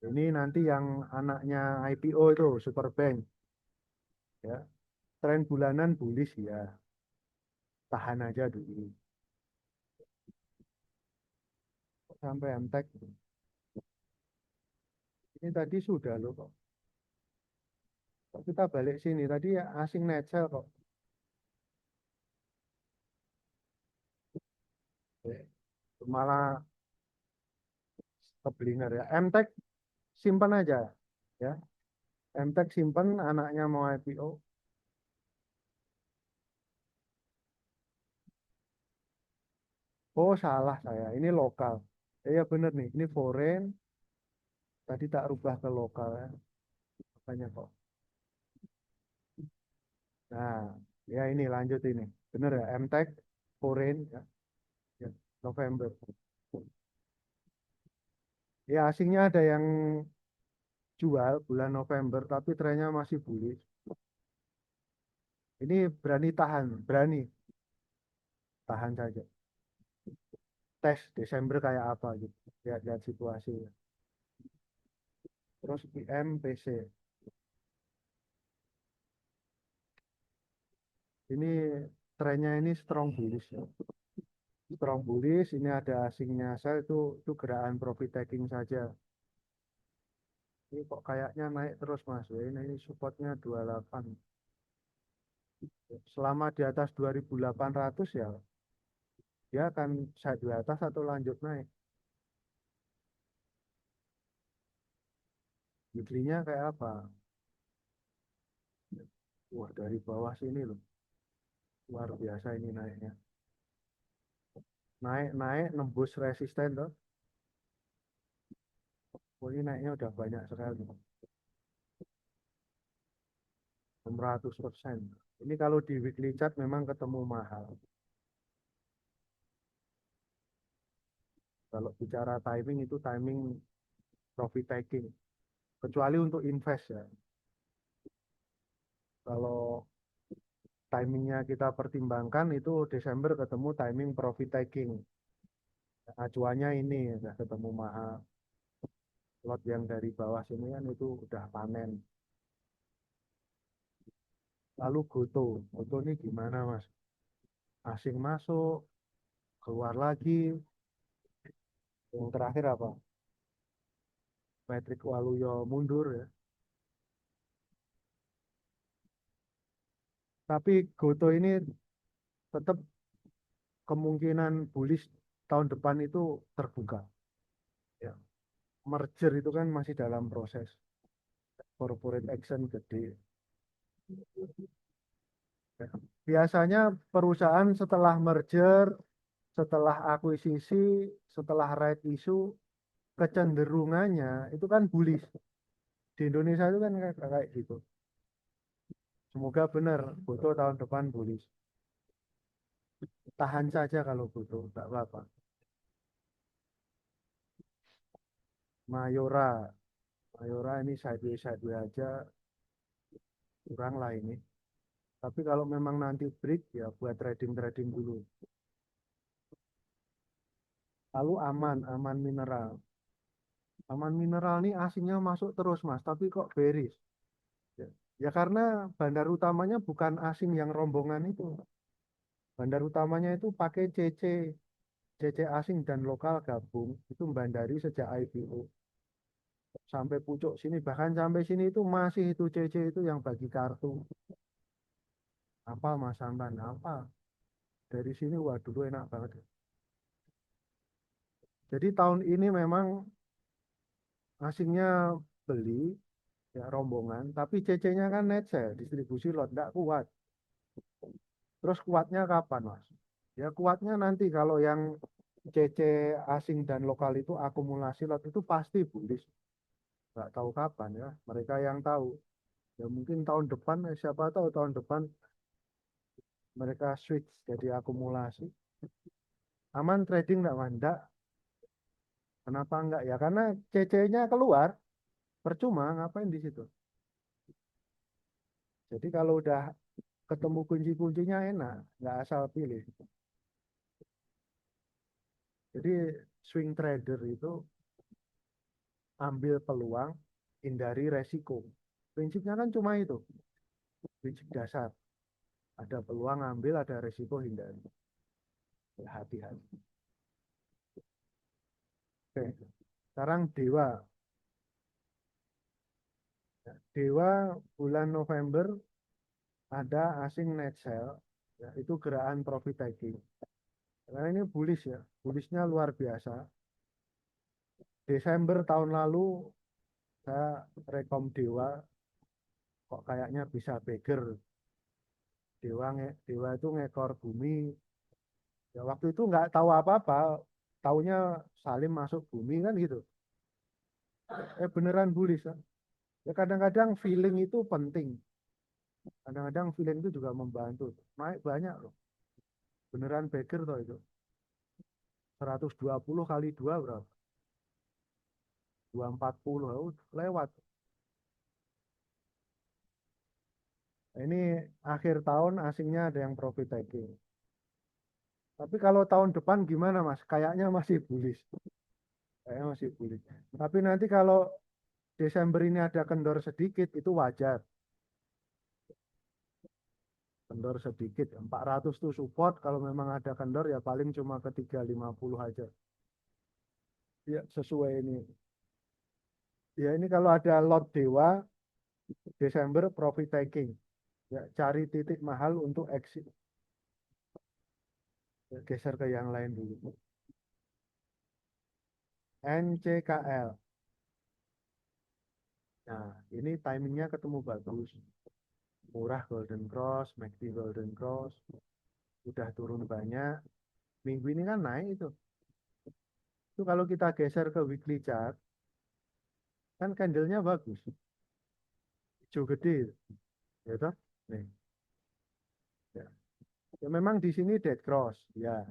ini nanti yang anaknya IPO itu, Superbank. Ya, tren bulanan bullish ya, tahan aja dulu. Sampai MTEK, ini tadi sudah loh kok. Kita balik sini, tadi ya asing netzel kok. Malah keblinger ya. MTEK simpan aja ya. MTEK simpan anaknya mau IPO. Oh salah saya, ini lokal. Ya bener nih, ini foreign. Tadi tak rubah ke lokal ya. Makanya kok. Nah, ya ini lanjut ini. Bener ya, MTEK foreign ya. Ya, November. Ya asingnya ada yang jual bulan November, tapi trennya masih bullish. Ini berani tahan, berani tahan saja. Tes Desember kayak apa gitu. Lihat-lihat situasi. Terus PM, PC. Ini trennya ini strong bullish ya. Strong bullish, ini ada asingnya. Saya itu gerakan profit taking saja. Ini kok kayaknya naik terus Mas. Ya, ini supportnya 28. Selama di atas 2.800 ya, dia akan saya di atas atau lanjut naik. Weekly-nya kayak apa? Wah, dari bawah sini loh. Luar biasa ini naiknya. Naik-naik, nembus resisten tuh. Oh, ini naiknya udah banyak sekali. 600%. Ini kalau di weekly chart memang ketemu mahal. Kalau bicara timing itu timing profit taking. Kecuali untuk invest ya. Kalau timingnya kita pertimbangkan itu Desember ketemu timing profit taking. Acuannya ini udah ketemu mahal. Lot yang dari bawah sini kan itu udah panen. Lalu Goto. Goto ini gimana Mas? Asing masuk, keluar lagi. Yang terakhir apa? Patrick Waluyo mundur ya. Tapi Goto ini tetap kemungkinan bullish tahun depan itu terbuka. Ya. Merger itu kan masih dalam proses. Corporate action gede. Ya. Biasanya perusahaan setelah merger, setelah akuisisi, setelah right issue, kecenderungannya itu kan bullish. Di Indonesia itu kan kayak gitu. Semoga benar, butuh tahun depan bullish. Tahan saja kalau butuh, nggak apa-apa. Mayora, Mayora ini sideways aja, kurang lah ini. Tapi kalau memang nanti break ya buat trading-trading dulu. Lalu aman mineral. Aman mineral nih asingnya masuk terus Mas, tapi kok bearish? Ya, ya karena bandar utamanya bukan asing yang rombongan itu. Bandar utamanya itu pakai CC asing dan lokal gabung. Itu bandari sejak IPO. Sampai pucuk sini, bahkan sampai sini itu masih itu CC itu yang bagi kartu. Apa Mas Anban? Apa? Dari sini, wah dulu enak banget. Jadi tahun ini memang asingnya beli, ya rombongan, tapi CC-nya kan net sale, distribusi lot, nggak kuat. Terus kuatnya kapan, Mas? Ya kuatnya nanti kalau yang CC asing dan lokal itu akumulasi lot itu pasti bullish. Nggak tahu kapan ya, mereka yang tahu. Ya mungkin tahun depan, siapa tahu tahun depan mereka switch jadi akumulasi. Aman trading nggak, Mas? Nggak. Kenapa enggak? Ya karena CC-nya keluar, percuma ngapain di situ. Jadi kalau udah ketemu kunci-kuncinya enak, nggak asal pilih. Jadi swing trader itu ambil peluang, hindari resiko. Prinsipnya kan cuma itu, prinsip dasar. Ada peluang ambil, ada resiko hindari. Ya, hati-hati. Oke, sekarang Dewa. Ya, Dewa bulan November ada asing net sell, ya, itu gerakan profit taking. Karena ini bullish ya, bullishnya luar biasa. Desember tahun lalu saya rekom Dewa, kok kayaknya bisa beggar. Dewa itu ngekor bumi. Ya waktu itu nggak tahu apa-apa, taunya Salim masuk bumi kan gitu. Beneran bullish kan. Ya kadang-kadang feeling itu penting. Kadang-kadang feeling itu juga membantu. Naik banyak loh. Beneran beggar toh itu. 120 kali 2 berapa? 240. Oh, lewat. Nah, ini akhir tahun asingnya ada yang profit taking. Tapi kalau tahun depan gimana Mas? Kayaknya masih bullish. Kayaknya masih bullish. Tapi nanti kalau Desember ini ada kendor sedikit itu wajar. Kendor sedikit 400 tuh support, kalau memang ada kendor ya paling cuma ke 350 aja. Ya sesuai ini. Ya ini kalau ada lot Dewa Desember profit taking. Ya cari titik mahal untuk exit. Ya, geser ke yang lain dulu. NCKL. Nah, ini timingnya ketemu bagus. Murah Golden Cross, MACD Golden Cross, udah turun banyak. Minggu ini kan naik itu. Itu kalau kita geser ke weekly chart, kan candlenya bagus. Hijau gede, ya toh? Nih, ya. Ya memang di sini dead cross, ya.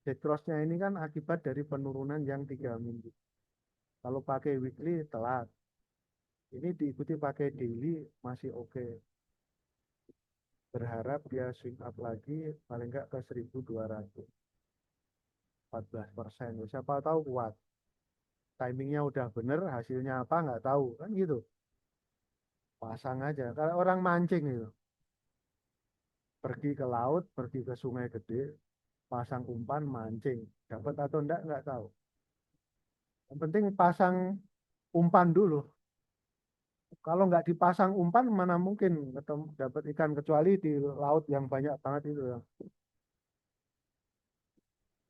Dead crossnya ini kan akibat dari penurunan yang 3 minggu. Kalau pakai weekly telat. Ini diikuti pakai daily masih oke. Berharap dia swing up lagi paling nggak ke 1.200. 14%. Siapa tahu kuat. Timingnya udah bener, hasilnya apa nggak tahu. Kan gitu. Pasang aja. Kalau orang mancing itu. Pergi ke laut, pergi ke sungai gede, pasang umpan, mancing. Dapat atau enggak tahu. Yang penting pasang umpan dulu. Kalau nggak dipasang umpan, mana mungkin ketemu dapat ikan kecuali di laut yang banyak banget itu ya.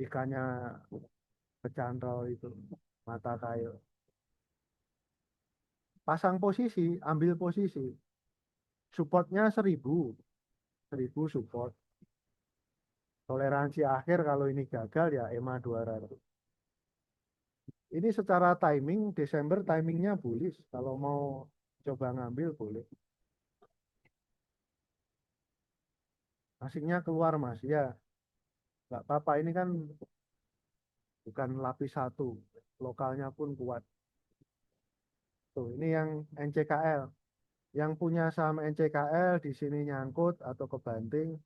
Ikannya kecantol itu, mata kail. Pasang posisi, ambil posisi. Supportnya 1.000 support. Toleransi akhir kalau ini gagal ya EMA 200. Ini secara timing, Desember timingnya bullish. Kalau mau coba ngambil boleh. asingnya keluar mas, ya nggak apa-apa, ini kan bukan lapis satu, lokalnya pun kuat. Tuh, ini yang NCKL. Yang punya saham NCKL di sini nyangkut atau kebanting,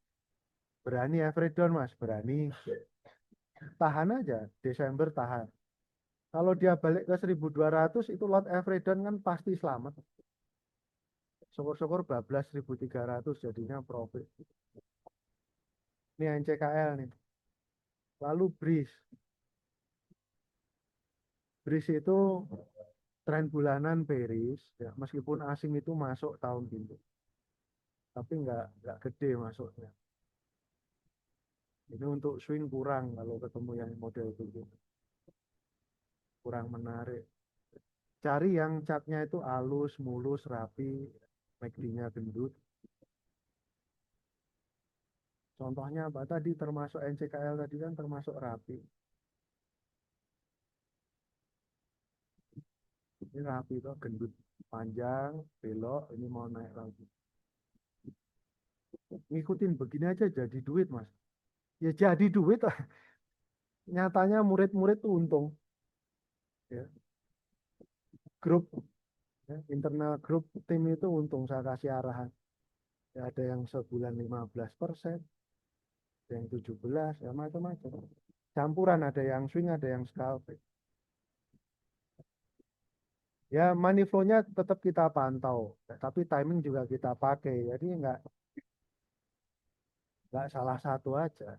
berani every down mas, berani. Tahan aja, Desember tahan. Kalau dia balik ke 1.200 itu lot every down kan pasti selamat. Syukur-syukur bablas 1.300 jadinya profit. Ini NCKL nih. Lalu BRIS. BRIS itu tren bulanan bearish, ya, meskipun asing itu masuk tahun ini. Tapi nggak gede masuknya. Ini untuk swing kurang kalau ketemu yang model begitu. Kurang menarik. Cari yang catnya itu halus, mulus, rapi, MACD-nya gendut. Contohnya apa tadi, termasuk NCKL tadi kan termasuk rapi. Ini rapi tuh, gendut panjang, belok, ini mau naik lagi. Ngikutin begini aja jadi duit mas. Ya jadi duit lah. Nyatanya murid-murid tuh untung. Ya. Grup, ya, internal grup tim itu untung saya kasih arahan. Ya, ada yang sebulan 15%, ada yang 17, ya macam-macam. Campuran, ada yang swing, ada yang scalping. Ya money flow-nya tetap kita pantau, tapi timing juga kita pakai. Jadi nggak salah satu aja.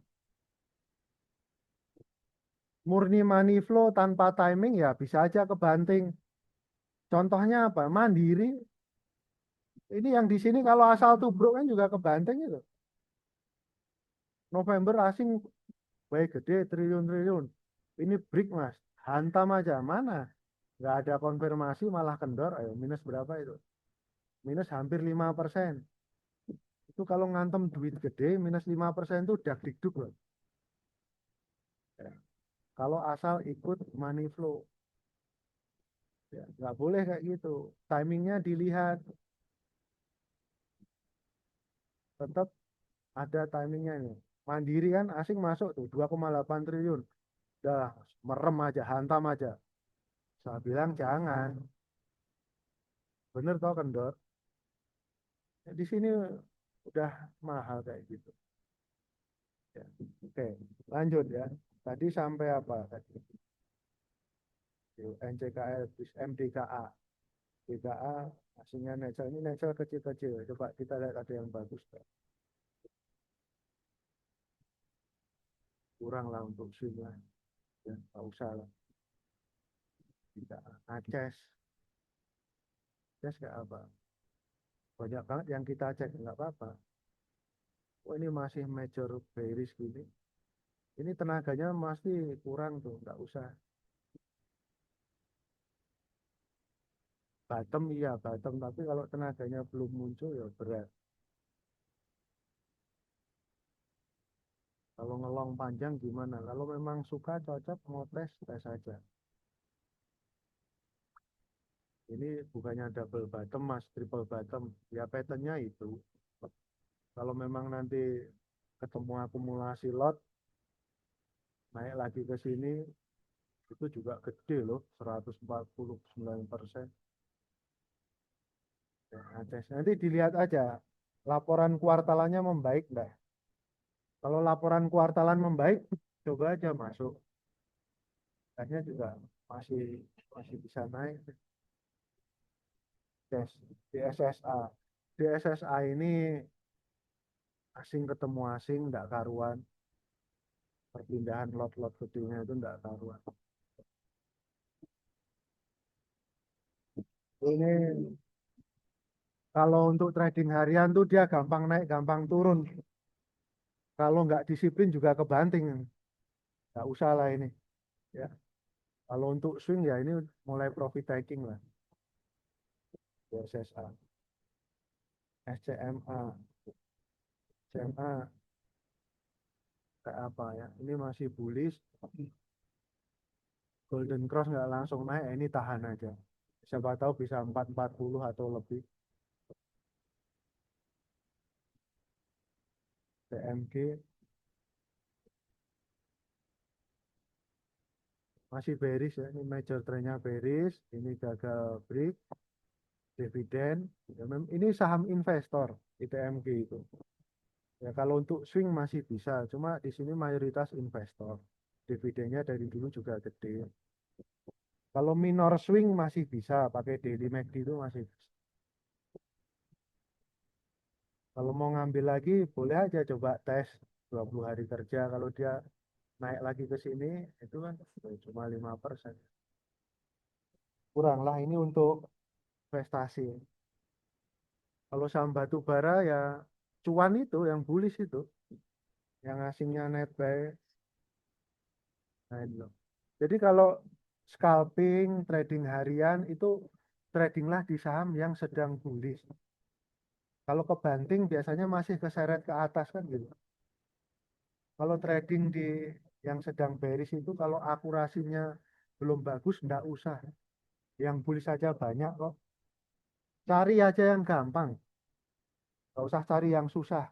Murni money flow tanpa timing ya bisa aja kebanting. Contohnya apa? Mandiri. Ini yang di sini kalau asal tubruk kan juga kebanting itu. November asing baik gede triliun-triliun. Ini break mas, hantam aja mana? Nggak ada konfirmasi malah kendor. Ayo minus berapa itu? Minus hampir 5%. Itu kalau ngantem duit gede minus 5% itu dak dikduk loh. Ya. Kalau asal ikut money flow, ya, nggak boleh kayak gitu. Timingnya dilihat, tetap ada timingnya nih. Mandiri kan asing masuk tuh 2,8 triliun. Udah merem aja, hantam aja. Saya bilang jangan. Bener toh kendor. Ya, di sini udah mahal kayak gitu. Ya. Oke, lanjut ya. Tadi sampai apa tadi? NCKL, MDKA. DKA aslinya Nexel, ini Nexel kecil-kecil. Coba kita lihat ada yang bagus. Kurang lah untuk swing lah. Ya, nggak usah lah. Tidak. Aces. Aces nggak apa. Banyak banget yang kita cek, nggak apa-apa. Oh ini masih major bearish gini. Ini tenaganya masih kurang tuh, nggak usah. Bottom iya bottom, tapi kalau tenaganya belum muncul ya berat. Kalau ngelong panjang gimana? Kalau memang suka cocok mau tes, tes aja. Ini bukannya double bottom mas, triple bottom. Ya patternnya itu. Kalau memang nanti ketemu akumulasi lot, naik lagi ke sini, itu juga gede loh, 149%. Ya, nanti dilihat aja, laporan kuartalannya membaik enggak? Kalau laporan kuartalan membaik, coba aja masuk. Kayaknya juga masih masih bisa naik. Yes, di SSA. Di SSA ini asing ketemu asing, enggak karuan. Perpindahan lot-lot gedenya itu enggak karuan. Ini kalau untuk trading harian tuh dia gampang naik, gampang turun. Kalau nggak disiplin juga kebanting. Nggak usah lah ini. Ya. Kalau untuk swing ya ini mulai profit taking lah. SSA, SCMA, CMA kayak apa ya? Ini masih bullish. Golden Cross nggak langsung naik, ini tahan aja. Siapa tahu bisa 440 atau lebih. TMG masih bearish ya, ini major trendnya bearish, ini gagal break, dividen. Ya, ini saham investor di TMG itu. Ya kalau untuk swing masih bisa, cuma di sini mayoritas investor. Dividennya dari dulu juga gede. Kalau minor swing masih bisa, pakai daily MACD itu masih bisa. Kalau mau ngambil lagi, boleh aja coba tes 20 hari kerja. Kalau dia naik lagi ke sini, itu kan cuma 5%. Kurang lah ini untuk investasi. Kalau saham batu bara ya cuan itu, yang bullish itu, yang asingnya net buy. Nah, itu loh. Jadi kalau scalping, trading harian itu tradinglah di saham yang sedang bullish. Kalau kebanting biasanya masih keseret ke atas kan gitu. Kalau trading di yang sedang bearish itu kalau akurasinya belum bagus, enggak usah. Yang bullish saja banyak kok. Cari aja yang gampang, nggak usah cari yang susah.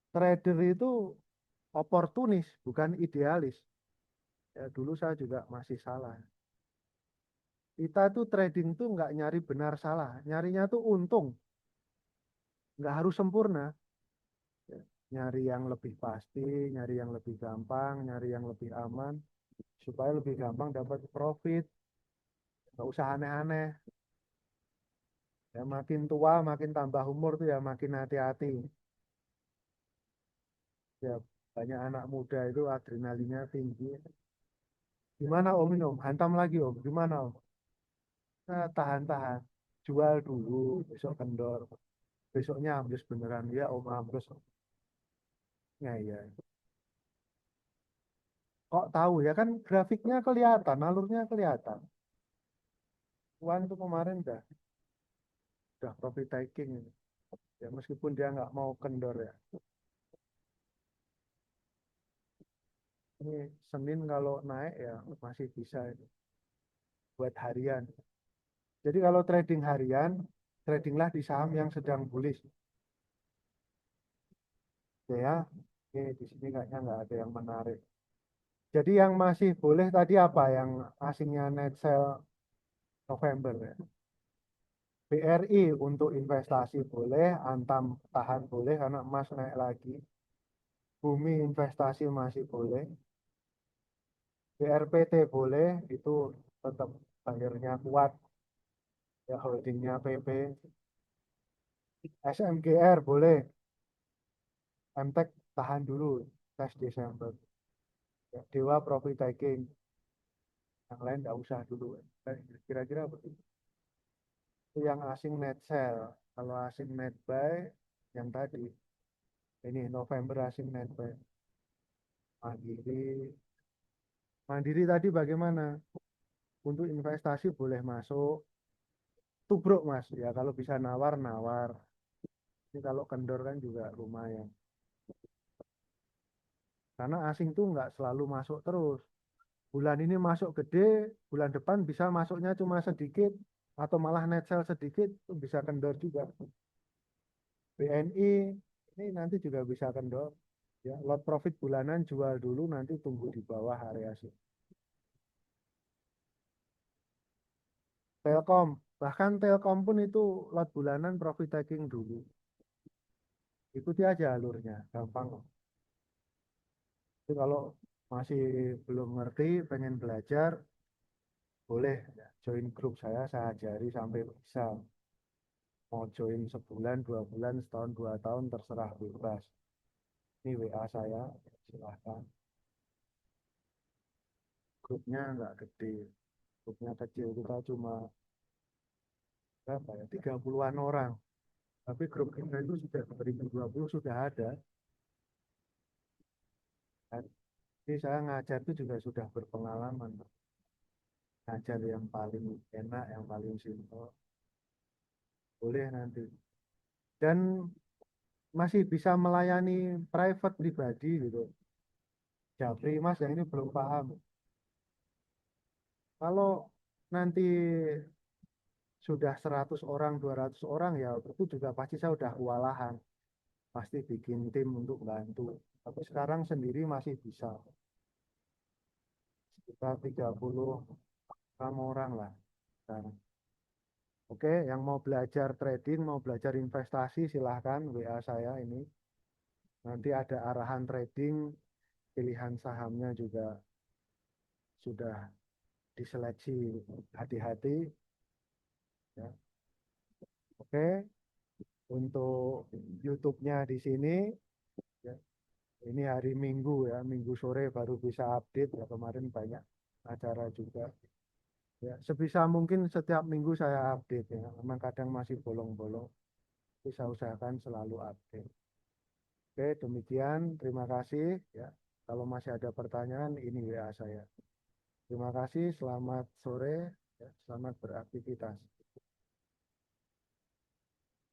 Trader itu oportunis, bukan idealis. Ya, dulu saya juga masih salah. Kita tuh trading tuh nggak nyari benar salah, nyarinya tuh untung, nggak harus sempurna. Ya, nyari yang lebih pasti, nyari yang lebih gampang, nyari yang lebih aman, supaya lebih gampang dapat profit. Nggak usah aneh-aneh. Ya, makin tua, makin tambah umur tuh ya makin hati-hati. Ya, banyak anak muda itu adrenalinnya tinggi. Gimana Om ini Om? Hantam lagi Om. Gimana Om? Nah, tahan-tahan. Jual dulu, besok kendor. Besoknya ambles beneran. Ya Om ambles. Ya, ya. Kok tahu ya kan grafiknya kelihatan, alurnya kelihatan. Uang itu kemarin udah profit taking. Ya meskipun dia nggak mau kendor ya. Ini Senin kalau naik ya masih bisa ini buat harian. Jadi kalau trading harian, tradinglah di saham yang sedang bullish. Oke ya, ini di sini kayaknya nggak ada yang menarik. Jadi yang masih boleh tadi apa? Yang asingnya net sell November ya. BRI untuk investasi boleh, Antam tahan boleh karena emas naik lagi. Bumi investasi masih boleh. BRPT boleh, itu tetap bayarnya kuat. Ya holdingnya PP. SMGR boleh. MTEK tahan dulu. Tes Desember. Ya, Dewa profit taking. Yang lain nggak usah dulu. Kira-kira begitu. Itu yang asing net sell. Kalau asing net buy, yang tadi. Ini November asing net buy. Mandiri. Mandiri tadi bagaimana? Untuk investasi boleh masuk. Tubruk mas. Ya kalau bisa nawar, nawar. Ini kalau kendor kan juga lumayan. Karena asing tuh nggak selalu masuk terus. Bulan ini masuk gede, bulan depan bisa masuknya cuma sedikit, atau malah net sell sedikit, tuh bisa kendor juga. BNI ini nanti juga bisa kendor. Ya, lot profit bulanan jual dulu, nanti tunggu di bawah area sini. Telkom, bahkan Telkom pun itu lot bulanan profit taking dulu. Ikuti aja alurnya, gampang. Jadi kalau masih belum ngerti, pengen belajar, boleh ya, join grup saya ajari sampai bisa. Mau join sebulan, 2 bulan, setahun, 2 tahun, terserah bebas. Ini WA saya, silahkan. Grupnya nggak gede, grupnya kecil, kita cuma berapa ya, 30-an orang. Tapi grup kita itu sudah 2020 sudah ada. Dan ini saya ngajar itu juga sudah berpengalaman. Ngajar yang paling enak, yang paling simpel. Boleh nanti. Dan masih bisa melayani private pribadi gitu. Japri, Mas, yang ini belum paham. Kalau nanti sudah 100 orang, 200 orang ya itu juga pasti saya udah kewalahan. pasti bikin tim untuk bantu. Tapi sekarang sendiri masih bisa sekitar 36 orang lah sekarang. Oke, yang mau belajar trading, mau belajar investasi, silahkan WA saya ini. Nanti ada arahan trading, pilihan sahamnya juga sudah diseleksi hati-hati. Ya. Oke, untuk YouTube-nya di sini, ya. Ini hari Minggu ya, Minggu sore baru bisa update ya, kemarin banyak acara juga. Ya, sebisa mungkin setiap minggu saya update ya, memang kadang masih bolong-bolong, tapi saya usahakan selalu update. Oke, demikian, terima kasih ya. Kalau masih ada pertanyaan, ini WA saya. Terima kasih, selamat sore, ya, selamat beraktivitas.